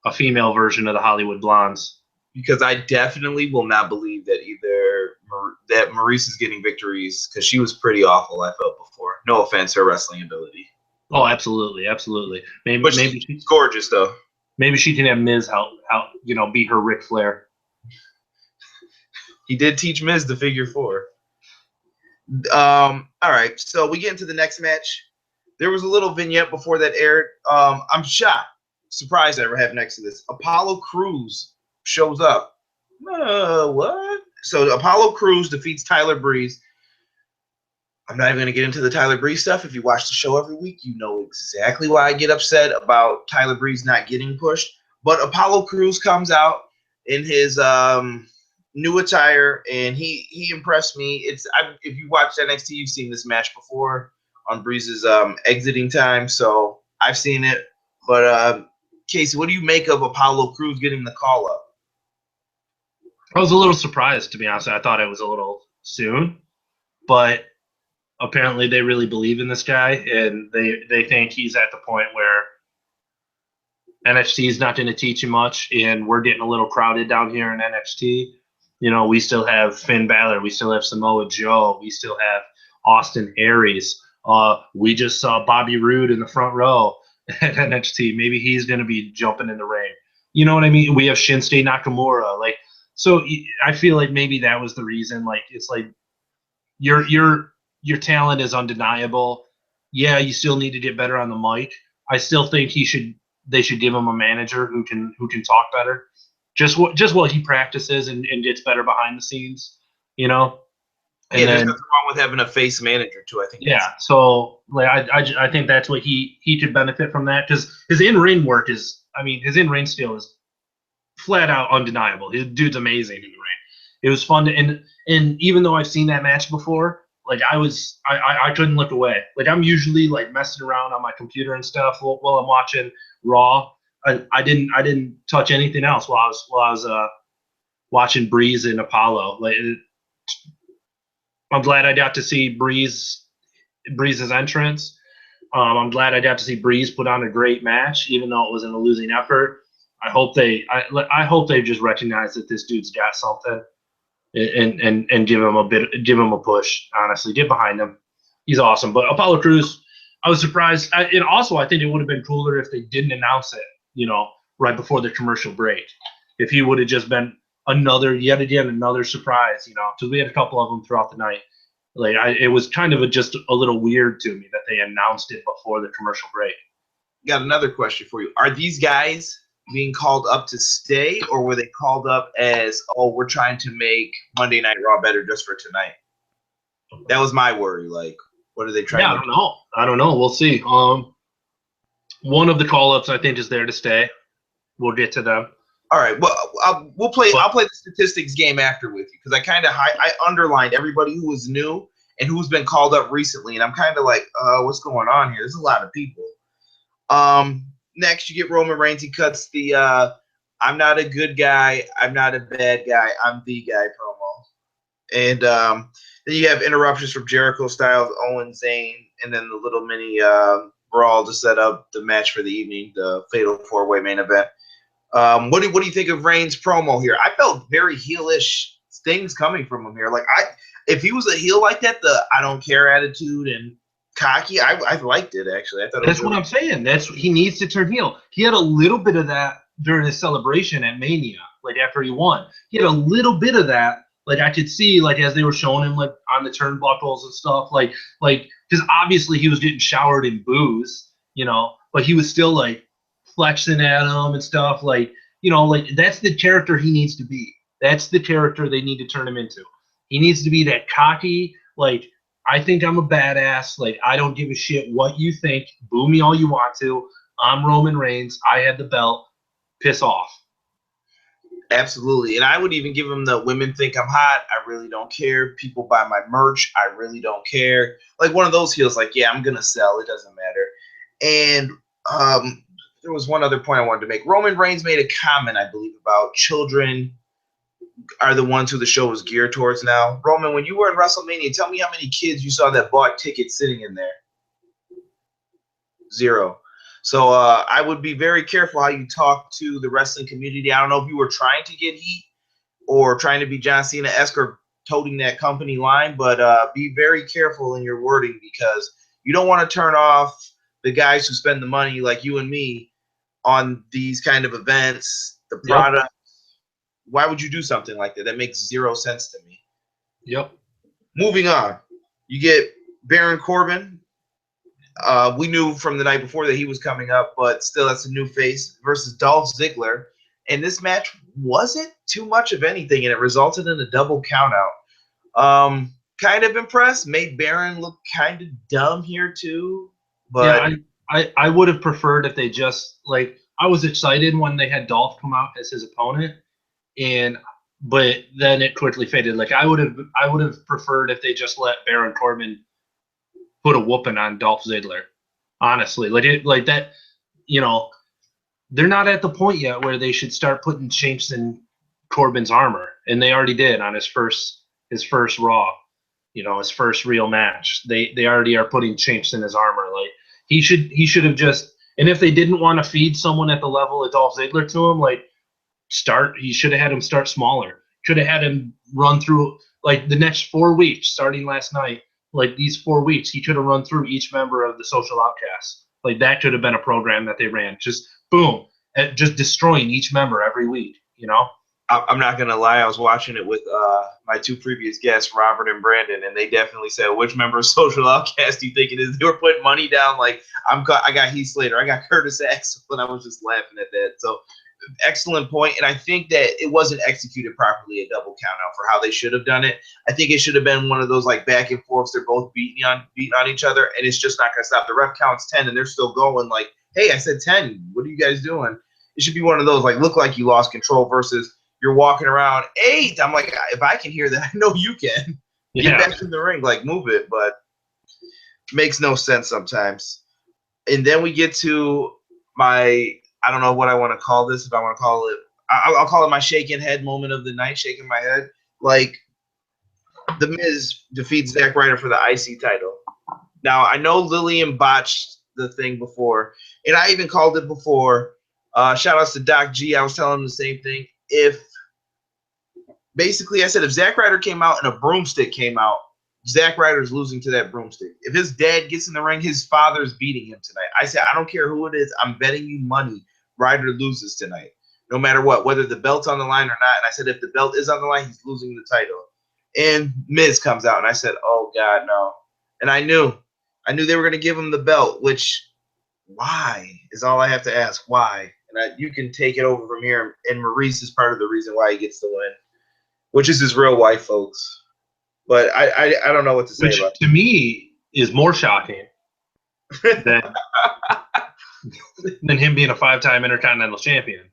Speaker 2: a female version of the Hollywood Blondes.
Speaker 1: Because I definitely will not believe that that Maurice is getting victories, because she was pretty awful, I felt before. No offense, her wrestling ability.
Speaker 2: Oh, absolutely. Maybe
Speaker 1: she's gorgeous though.
Speaker 2: Maybe she can have Miz help be her Ric Flair.
Speaker 1: He did teach Miz the figure four. All right, so we get into the next match. There was a little vignette before that aired. I'm shocked, surprised I ever have next to this. Apollo Crews shows up. What? So Apollo Crews defeats Tyler Breeze. I'm not even going to get into the Tyler Breeze stuff. If you watch the show every week, you know exactly why I get upset about Tyler Breeze not getting pushed. But Apollo Crews comes out in his new attire, and he impressed me. If you watched NXT, you've seen this match before on Breeze's exiting time, so I've seen it. But Casey, what do you make of Apollo Crews getting the call up?
Speaker 2: I was a little surprised, to be honest. I thought it was a little soon, but apparently they really believe in this guy, and they think he's at the point where NXT is not going to teach him much, and we're getting a little crowded down here in NXT. We still have Finn Balor, we still have Samoa Joe, we still have Austin Aries. We just saw Bobby Roode in the front row at NXT. Maybe he's going to be jumping in the ring. You know what I mean? We have Shinsuke Nakamura. So I feel like maybe that was the reason. Like, it's like your talent is undeniable. Yeah, you still need to get better on the mic. I still think they should give him a manager who can talk better. Just while he practices and gets better behind the scenes, And
Speaker 1: there's nothing wrong with having a face manager too. I think.
Speaker 2: Yeah, so I think that's what he could benefit from that, because his in-ring work his in-ring skill is flat out undeniable. His dude's amazing in the ring. It was fun and even though I've seen that match before, I couldn't look away. I'm usually messing around on my computer and stuff while I'm watching Raw. I didn't touch anything else while I was watching Breeze and Apollo. I'm glad I got to see Breeze's entrance. I'm glad I got to see Breeze put on a great match, even though it was in a losing effort. I hope they just recognize that this dude's got something, and give him a push. Honestly, get behind him. He's awesome. But Apollo Crews, I was surprised. And also, I think it would have been cooler if they didn't announce it, right before the commercial break. If he would have just been yet again another surprise, because we had a couple of them throughout the night. It was kind of just a little weird to me that they announced it before the commercial break.
Speaker 1: Got another question for you. Are these guys being called up to stay, or were they called up as, we're trying to make Monday Night Raw better just for tonight? That was my worry. What are they trying to do?
Speaker 2: I don't know. We'll see. One of the call-ups, I think, is there to stay. We'll get to them.
Speaker 1: All right. Well, I'll play the statistics game after with you, because I underlined everybody who was new and who's been called up recently, and I'm kind of like, what's going on here? There's a lot of people. Next, you get Roman Reigns. He cuts the "I'm not a good guy, I'm not a bad guy, I'm the guy" promo, and then you have interruptions from Jericho, Styles, Owen, Zayn, and then the little mini brawl to set up the match for the evening, the Fatal 4-Way main event. What do you think of Reigns' promo here? I felt very heelish things coming from him here. If he was a heel like that, the "I don't care" attitude and cocky. I liked it actually. I thought it was
Speaker 2: That's what
Speaker 1: really
Speaker 2: I'm saying. He needs to turn heel. He had a little bit of that during his celebration at Mania, like after he won. He had a little bit of that. Like I could see, like as they were showing him, like on the turnbuckles and stuff, like because obviously he was getting showered in booze, but he was still like flexing at him and stuff, like like that's the character he needs to be. That's the character they need to turn him into. He needs to be that cocky, like I think I'm a badass. Like, I don't give a shit what you think. Boo me all you want to. I'm Roman Reigns. I had the belt. Piss off.
Speaker 1: absolutely. And I would even give him the women think I'm hot. I really don't care. People buy my merch. I really don't care. Like one of those heels, like, yeah, I'm going to sell. It doesn't matter. And there was one other point I wanted to make. Roman Reigns made a comment, I believe, about children are the ones who the show is geared towards now. Roman, when you were in WrestleMania, tell me how many kids you saw that bought tickets sitting in there. 0. So I would be very careful how you talk to the wrestling community. I don't know if you were trying to get heat or trying to be John Cena-esque or toting that company line, but be very careful in your wording because you don't want to turn off the guys who spend the money like you and me on these kind of events, the product. Yep. Why would you do something like that? That makes 0 sense to me.
Speaker 2: Yep.
Speaker 1: Moving on. You get Baron Corbin. We knew from the night before that he was coming up, but still, that's a new face versus Dolph Ziggler. And this match wasn't too much of anything, and it resulted in a double countout. Kind of impressed. Made Baron look kind of dumb here too. But
Speaker 2: yeah, I would have preferred if they just I was excited when they had Dolph come out as his opponent, but then it quickly faded. Like I would have preferred if they just let Baron Corbin put a whooping on Dolph Ziggler. Honestly, like that, they're not at the point yet where they should start putting chinks in Corbin's armor, and they already did on his first Raw, his first real match. They already are putting chinks in his armor. Like he should have just. And if they didn't want to feed someone at the level of Dolph Ziggler to him, he should have had him start smaller. Could have had him run through like the next 4 weeks, starting last night. Like these 4 weeks, he could have run through each member of the Social Outcasts. Like that could have been a program that they ran. Just boom, just destroying each member every week.
Speaker 1: I'm not gonna lie. I was watching it with my 2 previous guests, Robert and Brandon, and they definitely said, "Which member of Social Outcast do you think it is?" They were putting money down. Like I got Heath Slater, I got Curtis Axel, and I was just laughing at that. So excellent point, and I think that it wasn't executed properly, a double countout for how they should have done it. I think it should have been one of those like back and forths. They're both beating on each other, and it's just not gonna stop. The ref counts 10, and they're still going. Like, hey, I said 10. What are you guys doing? It should be one of those like look like you lost control versus you're walking around 8. I'm like, if I can hear that, I know you can. Get back in the ring, like move it, but makes no sense sometimes. And then we get to I don't know what I want to call this. If I want to call it, I'll call it my shaking head moment of the night, shaking my head. Like, The Miz defeats Zack Ryder for the IC title. Now, I know Lillian botched the thing before, and I even called it before. Shout outs to Doc G. I was telling him the same thing. Basically, I said if Zack Ryder came out and a broomstick came out, Zack Ryder's losing to that broomstick. If his dad gets in the ring, his father's beating him tonight. I said, I don't care who it is. I'm betting you money Ryder loses tonight, no matter what, whether the belt's on the line or not. And I said, if the belt is on the line, he's losing the title. And Miz comes out, and I said, oh, God, no. And I knew they were going to give him the belt, which why is all I have to ask. Why? And you can take it over from here. And Maurice is part of the reason why he gets the win, which is his real wife, folks. But I don't know what to say about
Speaker 2: it. To me, is more shocking than him being a 5-time Intercontinental Champion.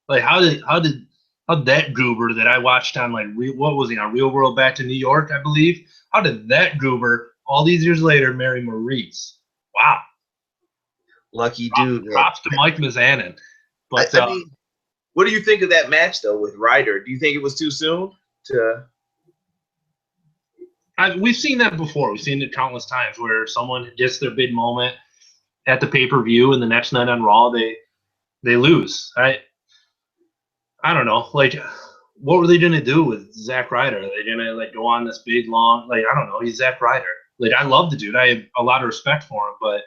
Speaker 2: Like, how did that goober that I watched on what was he on Real World Back to New York, I believe? How did that goober all these years later marry Maurice? Wow,
Speaker 1: lucky dude.
Speaker 2: Props to Mike Mizanin. But
Speaker 1: I mean, what do you think of that match though with Ryder? Do you think it was too soon to?
Speaker 2: We've seen that before. We've seen it countless times where someone gets their big moment at the pay-per-view, and the next night on Raw they lose. I don't know. Like, what were they gonna do with Zack Ryder? Are they gonna go on this big long? I don't know. He's Zack Ryder. Like, I love the dude. I have a lot of respect for him, but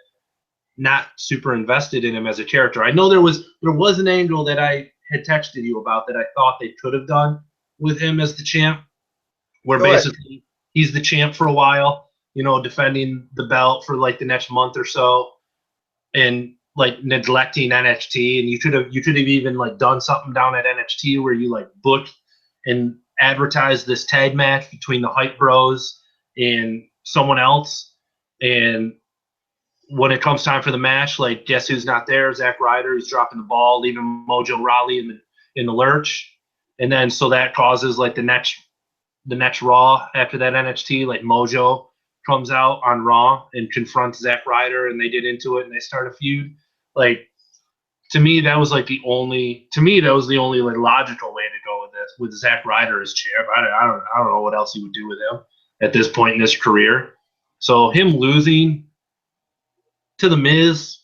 Speaker 2: not super invested in him as a character. I know there was an angle that I had texted you about that I thought they could have done with him as the champ, where
Speaker 1: Go ahead.
Speaker 2: basically he's the champ for a while, defending the belt for like the next month or so, and like neglecting NXT. And you could have even like done something down at NXT where you like booked and advertised this tag match between the Hype Bros and someone else. And when it comes time for the match, like, guess who's not there? Zack Ryder. He's dropping the ball, leaving Mojo Rawley in the lurch, and then so that causes like the next Raw after that NXT, like Mojo comes out on Raw and confronts Zack Ryder, and they get into it and they start a feud. Like, to me, that was the only like logical way to go with this, with Zack Ryder as champ. I don't know what else he would do with him at this point in his career. So him losing to The Miz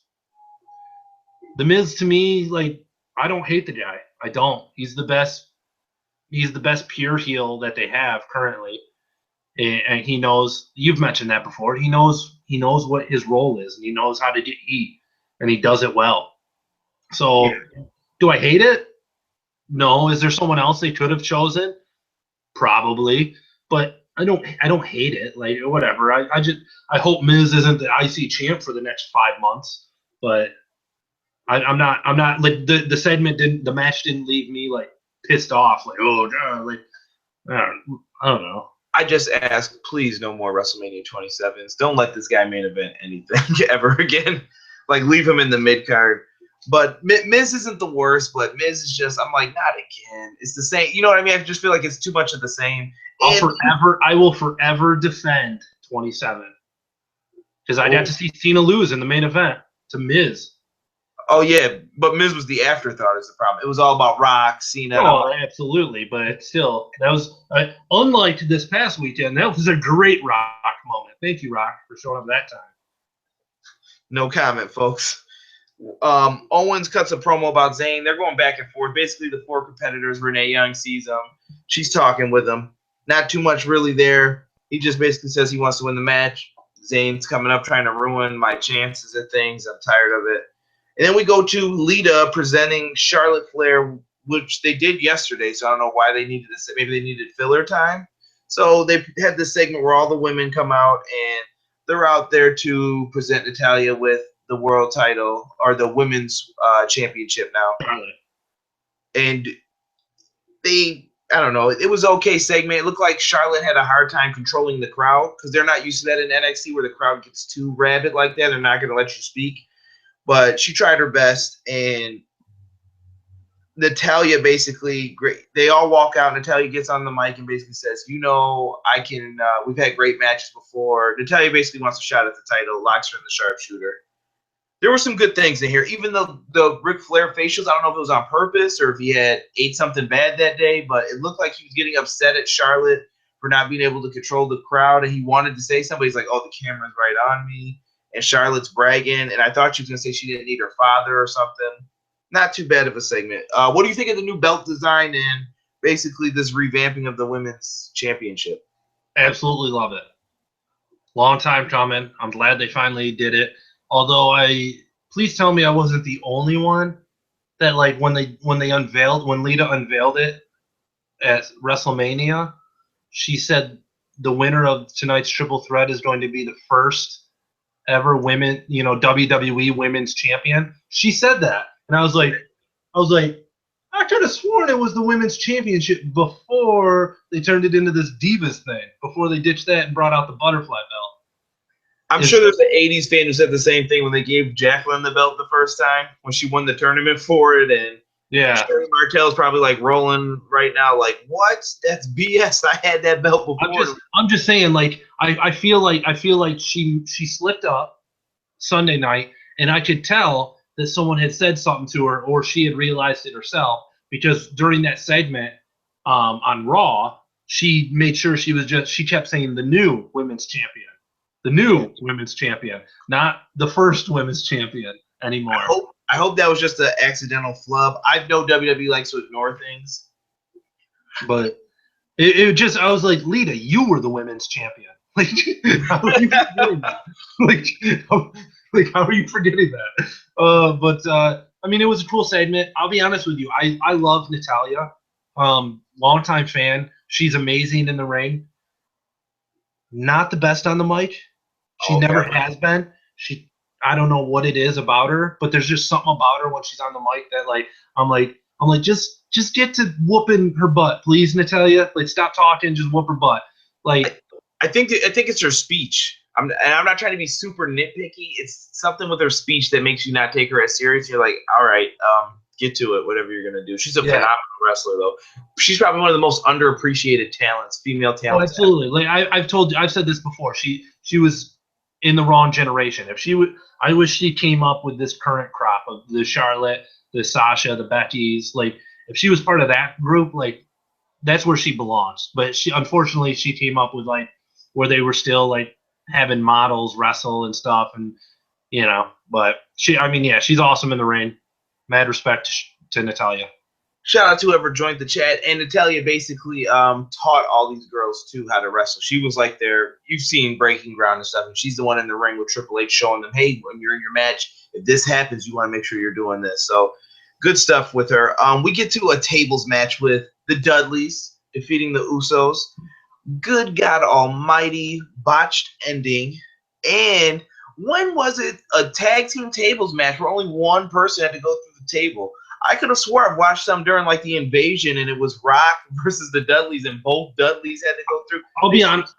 Speaker 2: to me, like, I don't hate the guy. I don't. He's the best pure heel that they have currently. And he knows, you've mentioned that before, he knows what his role is, and he knows how to get heat, and he does it well. So, do I hate it? No. Is there someone else they could have chosen? Probably. But I don't hate it. Like, whatever. I hope Miz isn't the IC champ for the next 5 months. But I'm not like, the match didn't leave me like pissed off. Like, oh god, like, I don't know.
Speaker 1: I just ask, please, no more WrestleMania 27s. Don't let this guy main event anything ever again. Like, leave him in the mid card. But Miz isn't the worst, but Miz is just, I'm like, not again. It's the same. You know what I mean? I just feel like it's too much of the same.
Speaker 2: I will forever defend 27. Because I got to see Cena lose in the main event to Miz.
Speaker 1: Oh, yeah, but Miz was the afterthought is the problem. It was all about Rock, Cena.
Speaker 2: Oh, absolutely, but still, that was, unlike this past weekend, that was a great Rock moment. Thank you, Rock, for showing up that time.
Speaker 1: No comment, folks. Owens cuts a promo about Zayn. They're going back and forth. Basically, the 4 competitors, Renee Young sees them. She's talking with him. Not too much really there. He just basically says he wants to win the match. Zayn's coming up trying to ruin my chances at things. I'm tired of it. And then we go to Lita presenting Charlotte Flair, which they did yesterday, so I don't know why they needed this. Maybe they needed filler time. So they had this segment where all the women come out, and they're out there to present Natalya with the world title, or the women's championship now. And I don't know, it was okay segment. It looked like Charlotte had a hard time controlling the crowd because they're not used to that in NXT where the crowd gets too rabid like that. They're not going to let you speak. But she tried her best, and Natalya basically, they all walk out. Natalya gets on the mic and basically says, I can, we've had great matches before. Natalya basically wants a shot at the title, locks her in the sharpshooter. There were some good things in here. Even the Ric Flair facials, I don't know if it was on purpose or if he had ate something bad that day, but it looked like he was getting upset at Charlotte for not being able to control the crowd, and he wanted to say something. He's like, oh, the camera's right on me. And Charlotte's bragging, and I thought she was going to say she didn't need her father or something. Not too bad of a segment. What do you think of the new belt design and basically this revamping of the women's championship?
Speaker 2: Absolutely love it. Long time coming. I'm glad they finally did it. Although please tell me I wasn't the only one that, like, when Lita unveiled it at WrestleMania, she said the winner of tonight's triple threat is going to be the first ever women, WWE women's champion. She said that, and I was like, I could have sworn it was the women's championship before they turned it into this Divas thing, before they ditched that and brought out the butterfly belt.
Speaker 1: I'm sure there's an 80s fan who said the same thing when they gave Jacqueline the belt the first time, when she won the tournament for it, and
Speaker 2: yeah,
Speaker 1: Sherry Martel's probably like rolling right now, like, what? That's BS. I had that belt before.
Speaker 2: I'm just saying, like, I feel like she slipped up Sunday night, and I could tell that someone had said something to her, or she had realized it herself, because during that segment on Raw, she made sure she kept saying the new women's champion. The new women's champion, not the first women's champion anymore.
Speaker 1: I hope that was just an accidental flub. I know WWE likes to ignore things.
Speaker 2: But it just, I was like, Lita, you were the women's champion Like, how are you forgetting that? How are you forgetting that? I mean, it was a cool segment. I'll be honest with you. I love Natalya. Longtime fan. She's amazing in the ring. Not the best on the mic. She never has been. I don't know what it is about her, but there's just something about her when she's on the mic that I'm like, just get to whooping her butt, please, Natalya. Like, stop talking, just whoop her butt. Like,
Speaker 1: I think it's her speech. I'm not trying to be super nitpicky. It's something with her speech that makes you not take her as serious. You're like, all right, get to it, whatever you're gonna do. She's a phenomenal wrestler, though. She's probably one of the most underappreciated female talents.
Speaker 2: Oh, absolutely. Like I've said this before. She was in the wrong generation. I wish she came up with this current crop of the Charlotte, the Sasha, the Beckys. Like, if she was part of that group, like, that's where she belongs. But unfortunately she came up with, like, where they were still, like, having models wrestle and stuff, and but she's awesome in the ring. Mad respect to Natalya.
Speaker 1: Shout out to whoever joined the chat. And Natalya basically taught all these girls too how to wrestle. She was like you've seen Breaking Ground and stuff, and she's the one in the ring with Triple H showing them, hey, when you're in your match, if this happens, you want to make sure you're doing this. So good stuff with her. We get to a tables match with the Dudleys defeating the Usos. Good God Almighty, botched ending. And when was it a tag team tables match where only one person had to go through the table? I could have swore I've watched some during, like, the Invasion, and it was Rock versus the Dudleys, and both Dudleys had to go through.
Speaker 2: I'll be honest.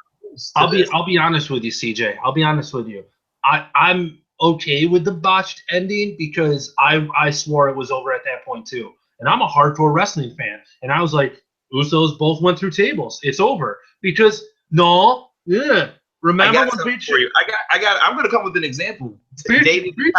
Speaker 2: I'll be honest with you, CJ. I'll be honest with you. I'm okay with the botched ending because I swore it was over at that point too. And I'm a hardcore wrestling fan, and I was like, Usos both went through tables. It's over because remember when Big Show?
Speaker 1: I'm gonna come with an example.
Speaker 2: Big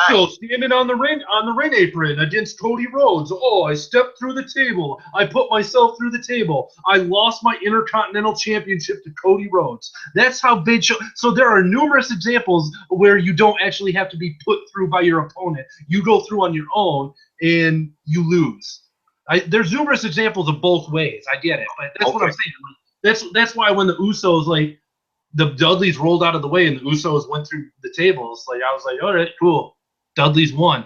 Speaker 2: Show standing on the ring apron against Cody Rhodes. Oh, I stepped through the table. I put myself through the table. I lost my Intercontinental Championship to Cody Rhodes. That's how Big Show. So there are numerous examples where you don't actually have to be put through by your opponent. You go through on your own and you lose. There's numerous examples of both ways. I get it, but that's what I'm saying. That's why when the Usos, like, the Dudleys rolled out of the way and the Usos went through the tables, like, I was like, all right, cool. Dudleys won.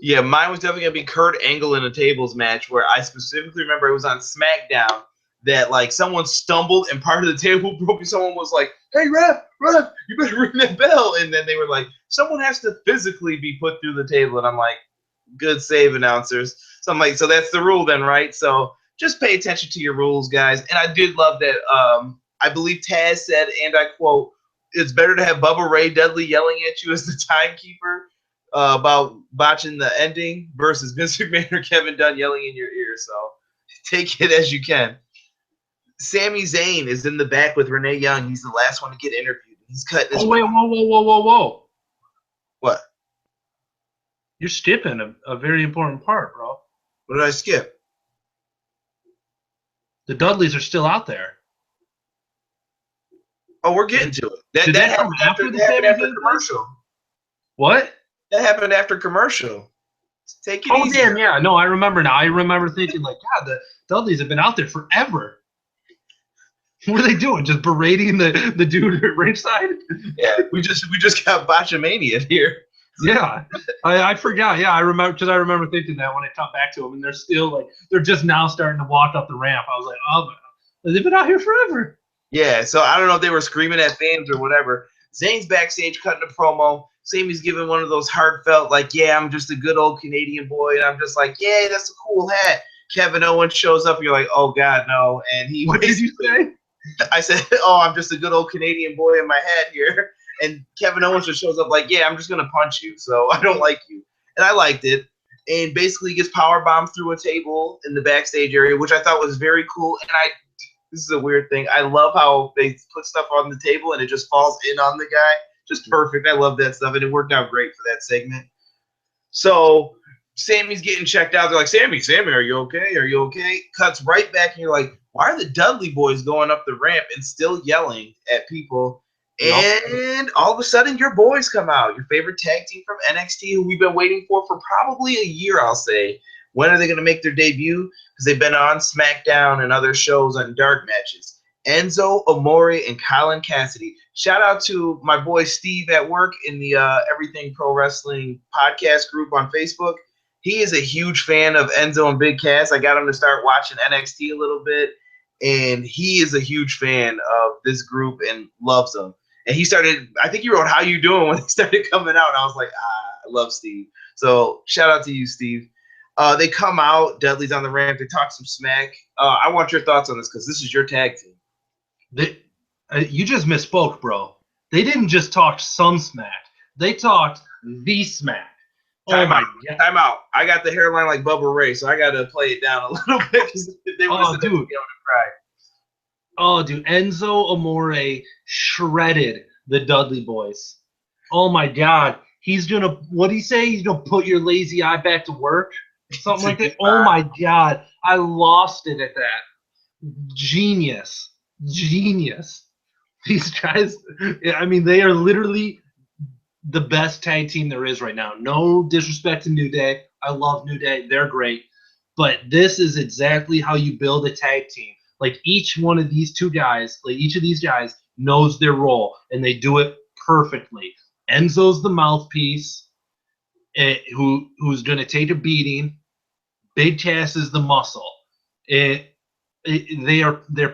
Speaker 1: Yeah, mine was definitely going to be Kurt Angle in a tables match where I specifically remember it was on SmackDown that, like, someone stumbled and part of the table broke and someone was like, hey, ref, you better ring that bell. And then they were like, someone has to physically be put through the table. And I'm like, good save, announcers. So I'm like, so that's the rule then, right? So just pay attention to your rules, guys. And I did love that I believe Taz said, and I quote, it's better to have Bubba Ray Dudley yelling at you as the timekeeper about botching the ending versus Vince McMahon or Kevin Dunn yelling in your ear. So take it as you can. Sami Zayn is in the back with Renee Young. He's the last one to get interviewed. He's cutting his
Speaker 2: whoa.
Speaker 1: What?
Speaker 2: You're skipping a very important part, bro.
Speaker 1: What did I skip?
Speaker 2: The Dudleys are still out there.
Speaker 1: Oh, we're getting to it. That happened after the commercial.
Speaker 2: What?
Speaker 1: That happened after commercial. Take it easy.
Speaker 2: Oh, damn, yeah. No, I remember now. I remember thinking, like, God, the Dudleys have been out there forever. What are they doing? Just berating the dude at ringside?
Speaker 1: Yeah, we just got Botchamania here.
Speaker 2: Yeah, I forgot. Yeah, I remember because I remember thinking that when I come back to them, and they're still like they're just now starting to walk up the ramp. I was like, oh, they've been out here forever.
Speaker 1: Yeah, so I don't know if they were screaming at fans or whatever. Zayn's backstage cutting a promo. Sami's giving one of those heartfelt, like, yeah, I'm just a good old Canadian boy, and I'm just like, yeah, that's a cool hat. Kevin Owens shows up, and you're like, oh God, no, and he.
Speaker 2: What did you say?
Speaker 1: I said, oh, I'm just a good old Canadian boy in my hat here. And Kevin Owens just shows up like, yeah, I'm just going to punch you, so I don't like you. And I liked it. And basically gets powerbombed through a table in the backstage area, which I thought was very cool. And this is a weird thing. I love how they put stuff on the table and it just falls in on the guy. Just perfect. I love that stuff. And it worked out great for that segment. So Sami's getting checked out. They're like, Sami, are you okay? Are you okay? Cuts right back, and you're like, why are the Dudley boys going up the ramp and still yelling at people? And all of a sudden, your boys come out, your favorite tag team from NXT, who we've been waiting for probably a year, I'll say. When are they going to make their debut? Because they've been on SmackDown and other shows on dark matches. Enzo Amore and Colin Cassidy. Shout out to my boy Steve at work in the Everything Pro Wrestling podcast group on Facebook. He is a huge fan of Enzo and Big Cass. I got him to start watching NXT a little bit, and he is a huge fan of this group and loves them. And he started, I think he wrote "How you doing" when he started coming out, and I was like, I love Steve. So shout out to you, Steve. They come out, Dudley's on the ramp, they talk some smack. I want your thoughts on this because this is your tag team.
Speaker 2: You just misspoke, bro. They didn't just talk some smack. They talked the smack.
Speaker 1: Time out. I got the hairline like Bubba Ray, so I got to play it down a little bit because they would have said, cry.
Speaker 2: Oh, dude. Enzo Amore shredded the Dudley boys. Oh, my God. He's going to, what'd he say? He's going to put your lazy eye back to work? Something like that. Oh, my God. I lost it at that. Genius. These guys, I mean, they are literally the best tag team there is right now. No disrespect to New Day. I love New Day. They're great. But this is exactly how you build a tag team. Like each one of these two guys, like each of these guys knows their role, and they do it perfectly. Enzo's the mouthpiece, who's going to take a beating. Big Cass is the muscle. They're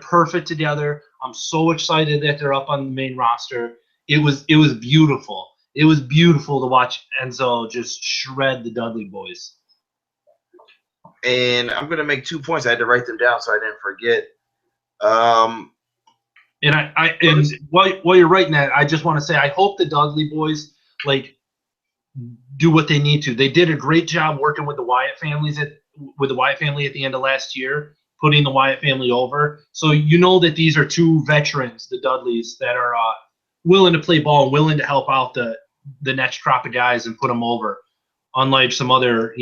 Speaker 2: perfect together. I'm so excited that they're up on the main roster. It was beautiful. It was beautiful to watch Enzo just shred the Dudley boys.
Speaker 1: And I'm gonna make 2 points. I had to write them down so I didn't forget.
Speaker 2: And while you're writing that, I just want to say I hope the Dudley boys do what they need to. They did a great job working with the Wyatt family at the end of last year, putting the Wyatt family over. So you know that these are two veterans, the Dudleys, that are willing to play ball and willing to help out the next crop of guys and put them over, unlike some other,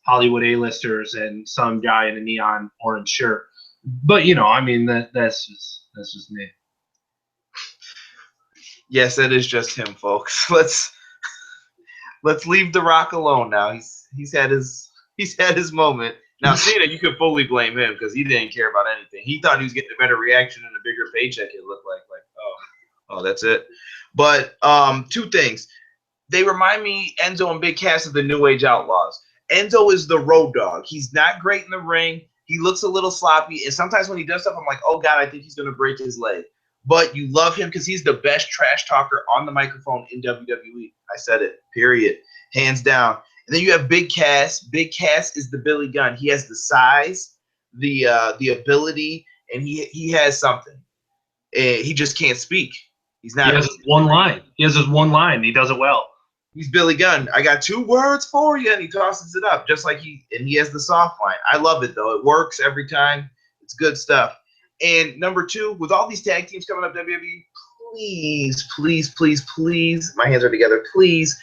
Speaker 2: Hollywood A-listers and some guy in a neon orange shirt. But, I mean, that's just me.
Speaker 1: Yes, that is just him, folks. Let's leave The Rock alone now. He's had his moment. Now, Cena, you could fully blame him because he didn't care about anything. He thought he was getting a better reaction and a bigger paycheck. It looked like oh, that's it. But 2 things. They remind me, Enzo and Big Cass, of the New Age Outlaws. Enzo is the road dog. He's not great in the ring. He looks a little sloppy. And sometimes when he does stuff, I'm like, oh, God, I think he's going to break his leg. But you love him because he's the best trash talker on the microphone in WWE. I said it, period. Hands down. And then you have Big Cass. Big Cass is the Billy Gunn. He has the size, the ability, and he has something. He just can't speak. He's not.
Speaker 2: He has one line. He has his one line. He does it well.
Speaker 1: He's Billy Gunn. I got 2 words for you, and he tosses it up just like he has the soft line. I love it though. It works every time. It's good stuff. And number 2, with all these tag teams coming up, WWE, please, my hands are together. Please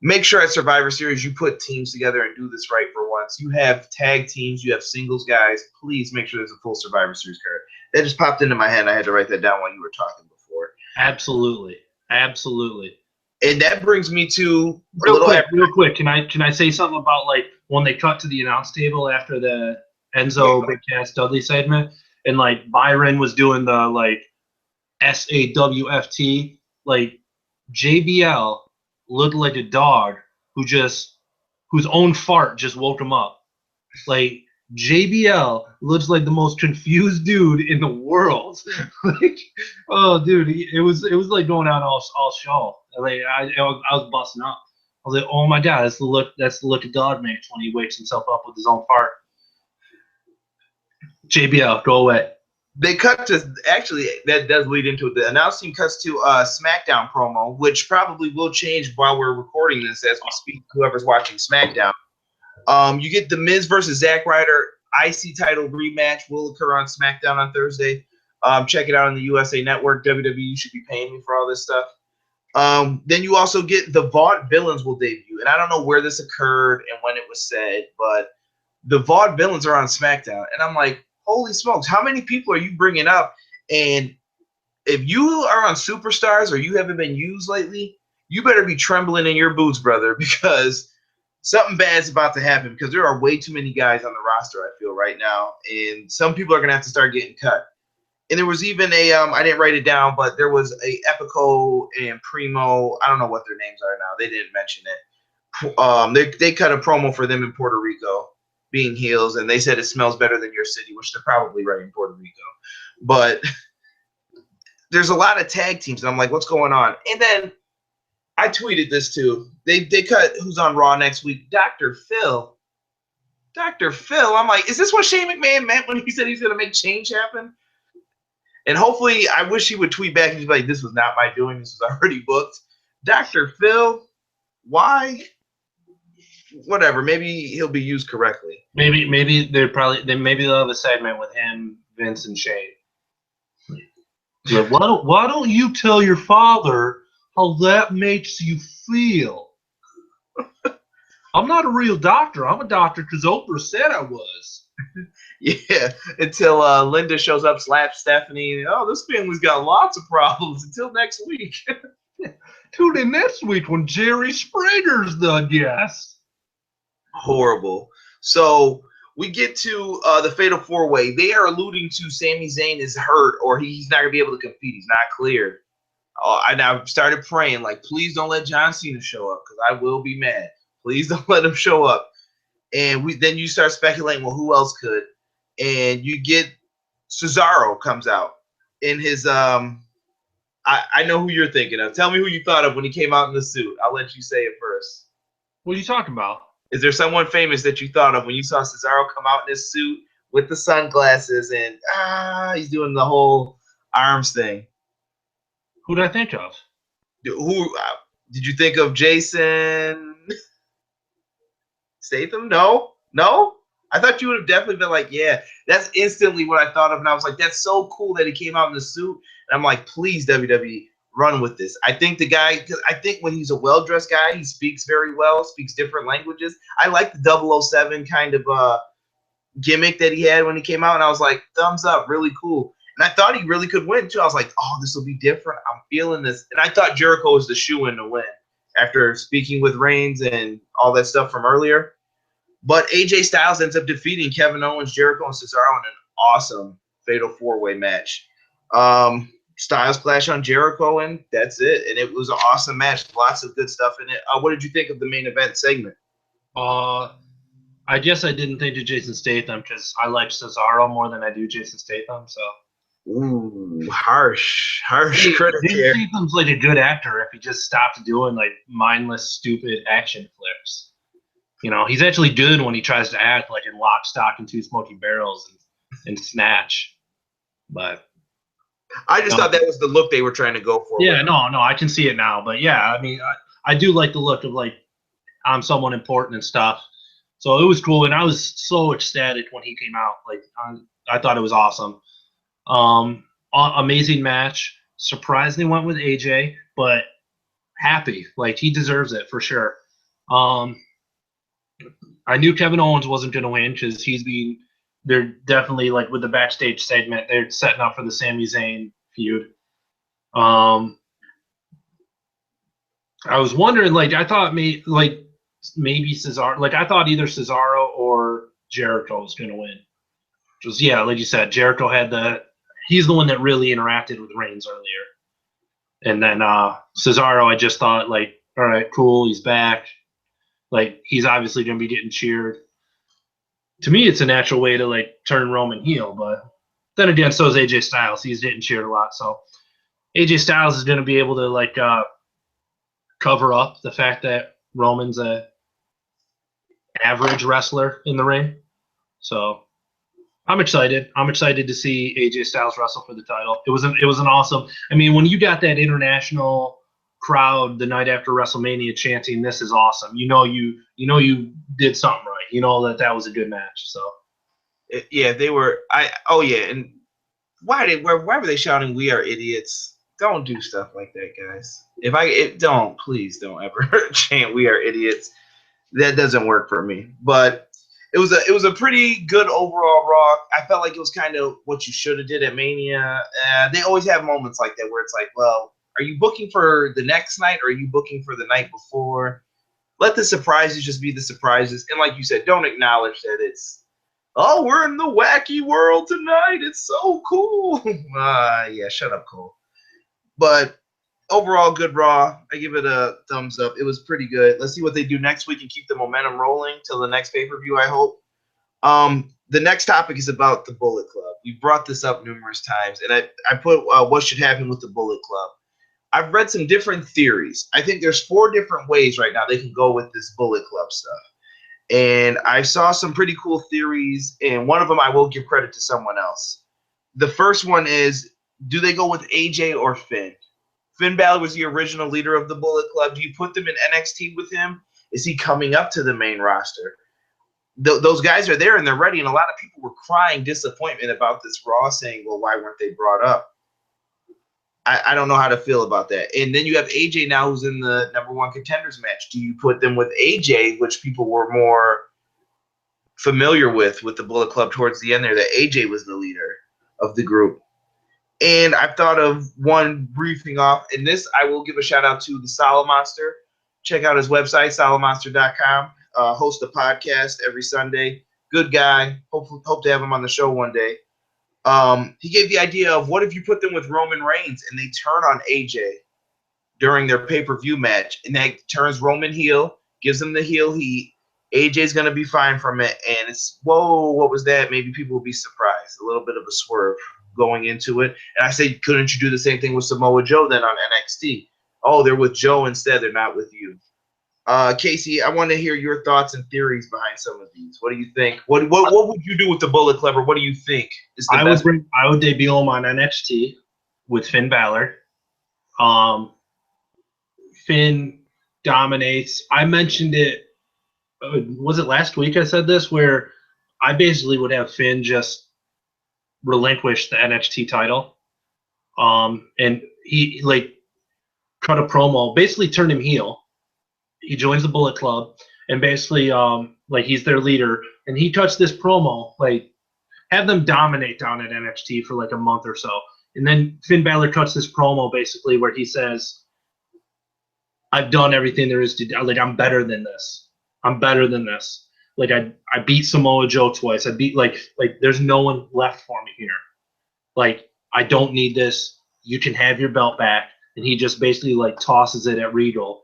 Speaker 1: make sure at Survivor Series you put teams together and do this right for once. You have tag teams, you have singles guys. Please make sure there's a full Survivor Series card. That just popped into my head. I had to write that down while you were talking before.
Speaker 2: Absolutely.
Speaker 1: And that brings me to
Speaker 2: real quick. Can I say something about when they cut to the announce table after the Enzo Big Cass Dudley segment, and Byron was doing the SAWFT, JBL looked like a dog whose own fart just woke him up. JBL looks like the most confused dude in the world. Oh, dude, it was going on all show. I was busting up. I was like, oh my God, that's the look a dog makes when he wakes himself up with his own fart. JBL, go away.
Speaker 1: They cut to, actually, that does lead into it. The announce team cuts to a SmackDown promo, which probably will change while we're recording this as we speak, whoever's watching SmackDown. You get the Miz versus Zack Ryder IC title rematch will occur on SmackDown on Thursday. Check it out on the USA Network. WWE should be paying me for all this stuff. Then you also get the Vaught Villains will debut. And I don't know where this occurred and when it was said, but the Vaught Villains are on SmackDown. And I'm like, holy smokes, how many people are you bringing up? And if you are on Superstars or you haven't been used lately, you better be trembling in your boots, brother, because something bad is about to happen, because there are way too many guys on the roster, I feel, right now. And some people are going to have to start getting cut. And there was even a I didn't write it down, but there was a Epico and Primo. I don't know what their names are now. They didn't mention it. They cut a promo for them in Puerto Rico, being heels, and they said it smells better than your city, which they're probably right in Puerto Rico. But there's a lot of tag teams, and I'm like, what's going on? And then I tweeted this too. They cut who's on Raw next week, Dr. Phil. Dr. Phil. I'm like, is this what Shane McMahon meant when he said he's going to make change happen? And hopefully, I wish he would tweet back and be like, this was not my doing. This was already booked. Dr. Phil, why? Whatever. Maybe he'll be used correctly.
Speaker 2: Maybe they'll have a segment with him, Vince, and Shane. Like, why don't you tell your father how that makes you feel? I'm not a real doctor. I'm a doctor because Oprah said I was.
Speaker 1: Yeah, until Linda shows up, slaps Stephanie. Oh, this family's got lots of problems. Until next week.
Speaker 2: Tune in next week when Jerry Springer's the guest.
Speaker 1: Horrible. So we get to the Fatal 4-Way. They are alluding to Sami Zayn is hurt or he's not going to be able to compete. He's not cleared. I now started praying, like, please don't let John Cena show up because I will be mad. Please don't let him show up. And then you start speculating, well, who else could? And you get Cesaro comes out in his I know who you're thinking of. Tell me who you thought of when he came out in the suit. I'll let you say it first.
Speaker 2: What are you talking about?
Speaker 1: Is there someone famous that you thought of when you saw Cesaro come out in his suit with the sunglasses and he's doing the whole arms thing?
Speaker 2: Who did I think of?
Speaker 1: Who did you think of? Jason Statham? No. I thought you would have definitely been like, yeah, that's instantly what I thought of. And I was like, that's so cool that he came out in the suit. And I'm like, please, WWE, run with this. I think the guy, because I think when he's a well-dressed guy, he speaks very well, speaks different languages. I like the 007 kind of gimmick that he had when he came out. And I was like, thumbs up, really cool. And I thought he really could win, too. I was like, oh, this will be different. I'm feeling this. And I thought Jericho was the shoe-in to win after speaking with Reigns and all that stuff from earlier. But AJ Styles ends up defeating Kevin Owens, Jericho, and Cesaro in an awesome Fatal 4-Way match. Styles clash on Jericho, and that's it. And it was an awesome match. Lots of good stuff in it. What did you think of the main event segment?
Speaker 2: I guess I didn't think of Jason Statham because I like Cesaro more than I do Jason Statham. So.
Speaker 1: Ooh, harsh critic here.
Speaker 2: Jason Statham's like a good actor if he just stopped doing like mindless, stupid action flips. You know, he's actually good when he tries to act like in Lock, Stock, and Two Smoking Barrels and Snatch. But
Speaker 1: I just thought that was the look they were trying to go for.
Speaker 2: Yeah, no, I can see it now. But yeah, I mean, I do like the look of like I'm someone important and stuff. So it was cool, and I was so ecstatic when he came out. Like I thought it was awesome. Amazing match. Surprisingly went with AJ, but happy. Like he deserves it for sure. I knew Kevin Owens wasn't going to win because they're definitely like with the backstage segment, they're setting up for the Sami Zayn feud. I was wondering, like, I thought maybe Cesaro, like I thought either Cesaro or Jericho was going to win. Which was, yeah, like you said, Jericho he's the one that really interacted with Reigns earlier. And then Cesaro, I just thought like, all right, cool, he's back. Like, he's obviously going to be getting cheered. To me, it's a natural way to, like, turn Roman heel. But then again, so is AJ Styles. He's getting cheered a lot. So AJ Styles is going to be able to, like, cover up the fact that Roman's a average wrestler in the ring. So I'm excited. I'm excited to see AJ Styles wrestle for the title. It was an awesome – I mean, when you got that international – crowd the night after WrestleMania chanting "This is awesome," you know you did something right. You know that was a good match. So
Speaker 1: yeah, they were. And why were they shouting "We are idiots"? Don't do stuff like that, guys. Please don't ever chant "We are idiots." That doesn't work for me. But it was a pretty good overall Raw. I felt like it was kind of what you should have did at Mania. They always have moments like that where it's like, well, are you booking for the next night or are you booking for the night before? Let the surprises just be the surprises. And like you said, don't acknowledge that it's Oh, we're in the wacky world tonight. It's so cool. Yeah, shut up, Cole. But overall, good Raw. I give it a thumbs up. It was pretty good. Let's see what they do next week and keep the momentum rolling till the next pay-per-view, I hope. The next topic is about the Bullet Club. We brought this up numerous times, and I put what should happen with the Bullet Club. I've read some different theories. I think there's 4 different ways right now they can go with this Bullet Club stuff. And I saw some pretty cool theories, and one of them I will give credit to someone else. The first one is, do they go with AJ or Finn? Finn Balor was the original leader of the Bullet Club. Do you put them in NXT with him? Is he coming up to the main roster? Those guys are there and they're ready, and a lot of people were crying disappointment about this Raw, saying, well, why weren't they brought up? I don't know how to feel about that. And then you have AJ now, who's in the #1 contenders match. Do you put them with AJ, which people were more familiar with the Bullet Club towards the end there, that AJ was the leader of the group? And I've thought of one briefing off, and this I will give a shout out to the Solid Monster. Check out his website, solidmonster.com. Host a podcast every Sunday. Good guy. Hope to have him on the show one day. He gave the idea of, what if you put them with Roman Reigns and they turn on AJ during their pay-per-view match, and that turns Roman heel, gives him the heel heat. AJ's going to be fine from it, and it's, whoa, what was that? Maybe people will be surprised. A little bit of a swerve going into it. And I say, couldn't you do the same thing with Samoa Joe then on NXT? Oh, they're with Joe instead. They're not with you. Casey, I want to hear your thoughts and theories behind some of these. What do you think? What would you do with the Bullet Club? Or what do you think is the best?
Speaker 3: I would debut him on NXT with Finn Balor. Finn dominates. I mentioned it. Was it last week I said this, where I basically would have Finn just relinquish the NXT title, and he cut a promo, basically turned him heel. He joins the Bullet Club, and basically he's their leader, and he cuts this promo, have them dominate down at NXT for a month or so, and then Finn Balor cuts this promo basically where he says, I've done everything there is to do. I'm better than this. I'm better than this. I beat Samoa Joe twice. I beat there's no one left for me here. I don't need this. You can have your belt back. And he just basically tosses it at Regal,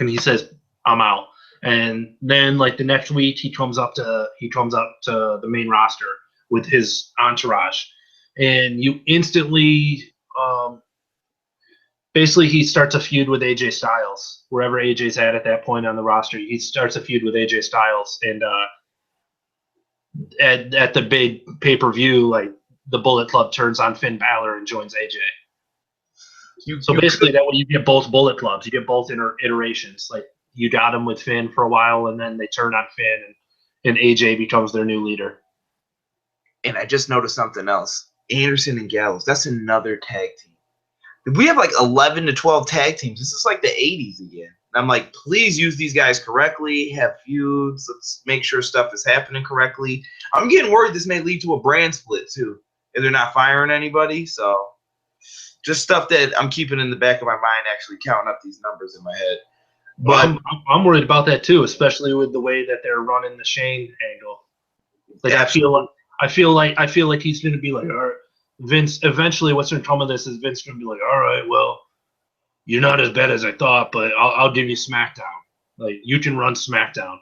Speaker 3: and he says, I'm out. And then the next week he comes up to the main roster with his entourage, and you instantly basically he starts a feud with AJ Styles. Wherever AJ's at that point on the roster, he starts a feud with AJ Styles, and at the big pay-per-view, the Bullet Club turns on Finn Balor and joins AJ. So basically, that way you get both Bullet Clubs. You get both iterations. You got them with Finn for a while, and then they turn on Finn, and AJ becomes their new leader.
Speaker 1: And I just noticed something else. Anderson and Gallows. That's another tag team. We have 11 to 12 tag teams. This is the 80s again. And I'm please use these guys correctly. Have feuds. Let's make sure stuff is happening correctly. I'm getting worried this may lead to a brand split too, if they're not firing anybody. So just stuff that I'm keeping in the back of my mind, actually counting up these numbers in my head. But
Speaker 3: I'm worried about that too, especially with the way that they're running the Shane angle. I feel like he's going to be all right, Vince. Eventually, what's going to come of this is Vince going to be all right, well, you're not as bad as I thought, but I'll give you SmackDown. You can run SmackDown.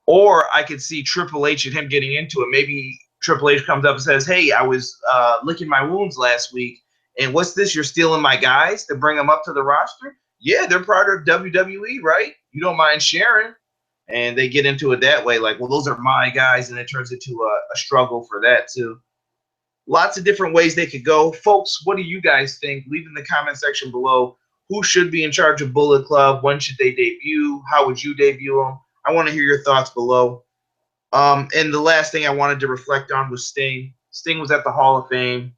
Speaker 1: Or I could see Triple H and him getting into it. Maybe Triple H comes up and says, hey, I was licking my wounds last week, and what's this? You're stealing my guys to bring them up to the roster? Yeah, they're part of WWE, right? You don't mind sharing. And they get into it that way, well, those are my guys, and it turns into a struggle for that too. Lots of different ways they could go. Folks, what do you guys think? Leave in the comment section below. Who should be in charge of Bullet Club? When should they debut? How would you debut them? I want to hear your thoughts below. And the last thing I wanted to reflect on was Sting. Sting was at the Hall of Fame,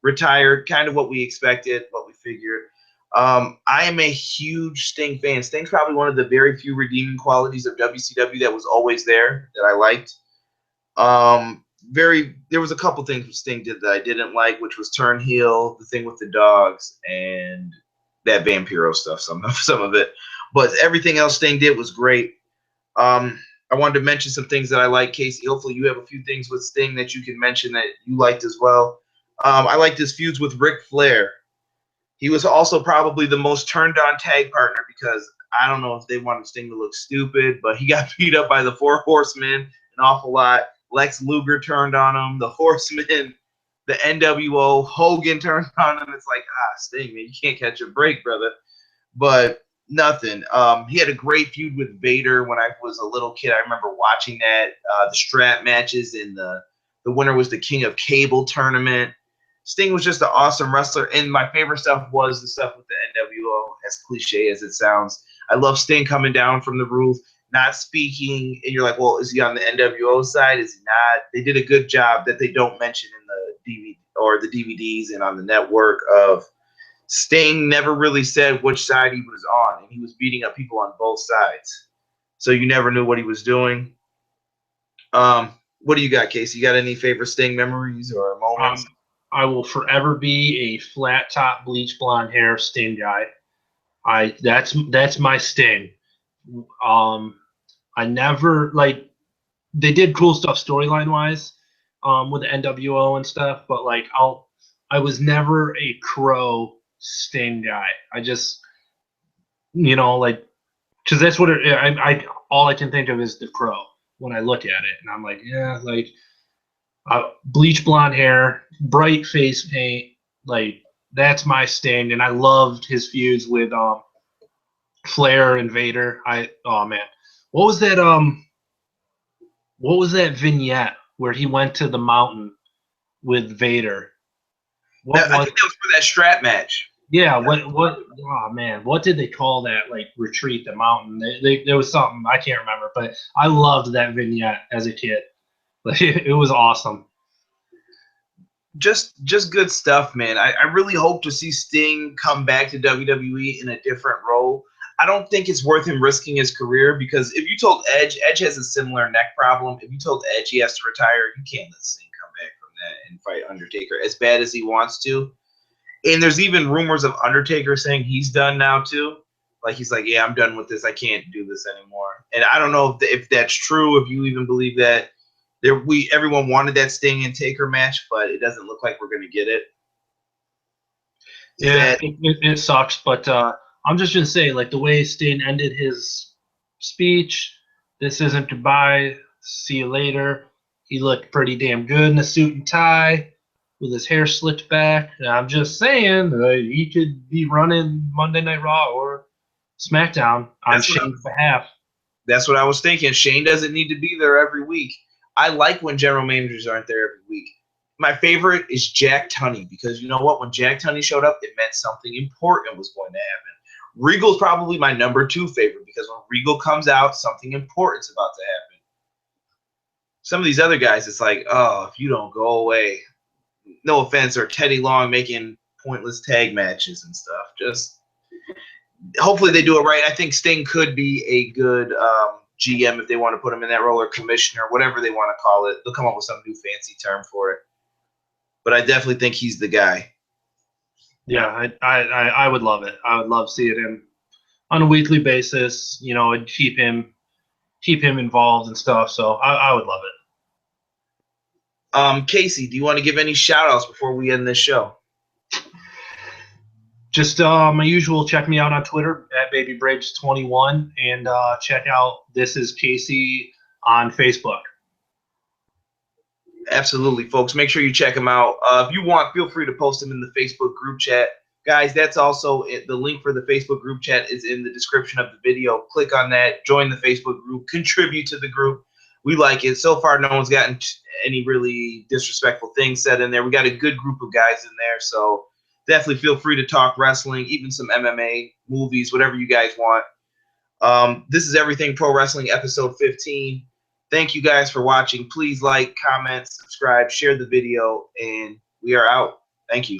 Speaker 1: retired, kind of what we expected, what we figured. I am a huge Sting fan. Sting's probably one of the very few redeeming qualities of WCW that was always there that I liked. There was a couple things Sting did that I didn't like, which was turn heel, the thing with the dogs, and that Vampiro stuff, some of it. But everything else Sting did was great. I wanted to mention some things that I like, Casey. Hopefully, you have a few things with Sting that you can mention that you liked as well. I liked his feuds with Ric Flair. He was also probably the most turned on tag partner because I don't know if they wanted Sting to look stupid, but he got beat up by the Four Horsemen an awful lot. Lex Luger turned on him. The Horsemen, the NWO, Hogan turned on him. It's like, Sting, man, you can't catch a break, brother. But nothing. He had a great feud with Vader when I was a little kid. I remember watching that. The strap matches, and the winner was the King of Cable tournament. Sting was just an awesome wrestler, and my favorite stuff was the stuff with the NWO, as cliche as it sounds. I love Sting coming down from the roof, not speaking, and you're like, well, is he on the NWO side? Is he not? They did a good job that they don't mention in the DVD or the DVDs and on the network of Sting never really said which side he was on, and he was beating up people on both sides. So you never knew what he was doing. What do you got, Casey? You got any favorite Sting memories or moments?
Speaker 3: I will forever be a flat top, bleach blonde hair Sting guy. That's my Sting. I never like they did cool stuff storyline wise, with the NWO and stuff, but like I was never a Crow Sting guy. I just like because that's what I all I can think of is the Crow when I look at it, and I'm like, yeah, like bleach blonde hair, bright face paint, like that's my Sting, and I loved his feuds with Flair and Vader. Oh man, what was that vignette where he went to the mountain with Vader?
Speaker 1: I think that was for that strap match.
Speaker 3: Yeah, what oh man, what did they call that, like retreat the mountain? There was something I can't remember, but I loved that vignette as a kid. Like it was awesome.
Speaker 1: Just good stuff, man. I really hope to see Sting come back to WWE in a different role. I don't think it's worth him risking his career because if you told Edge has a similar neck problem. If you told Edge he has to retire, you can't let Sting come back from that and fight Undertaker as bad as he wants to. And there's even rumors of Undertaker saying he's done now too. Like he's like, yeah, I'm done with this. I can't do this anymore. And I don't know if that's true. If you even believe that. Everyone wanted that Sting and Taker match, but it doesn't look like we're going to get it.
Speaker 3: Yeah, it sucks, but I'm just gonna say, like the way Sting ended his speech, "This isn't goodbye. See you later." He looked pretty damn good in a suit and tie with his hair slicked back. And I'm just saying, he could be running Monday Night Raw or SmackDown on Shane's behalf.
Speaker 1: That's what I was thinking. Shane doesn't need to be there every week. I like when general managers aren't there every week. My favorite is Jack Tunney because you know what? When Jack Tunney showed up, it meant something important was going to happen. Regal's probably my number 2 favorite because when Regal comes out, something important's about to happen. Some of these other guys, it's like, oh, if you don't go away, no offense, or Teddy Long making pointless tag matches and stuff. Just hopefully they do it right. I think Sting could be a good GM if they want to put him in that role, or commissioner, whatever they want to call it. They'll come up with some new fancy term for it. But I definitely think he's the guy.
Speaker 3: Yeah, I would love it. I would love seeing him on a weekly basis, and keep him involved and stuff. So I would love
Speaker 1: it. Casey, do you want to give any shout outs before we end this show?
Speaker 3: Just my usual, check me out on Twitter at BabyBriggs21 and check out This Is Casey on Facebook.
Speaker 1: Absolutely, folks. Make sure you check them out. If you want, feel free to post them in the Facebook group chat. Guys, that's also the link for the Facebook group chat is in the description of the video. Click on that, join the Facebook group, contribute to the group. We like it. So far, no one's gotten any really disrespectful things said in there. We got a good group of guys in there, so definitely feel free to talk wrestling, even some MMA, movies, whatever you guys want. This is Everything Pro Wrestling, episode 15. Thank you guys for watching. Please like, comment, subscribe, share the video, and we are out. Thank you.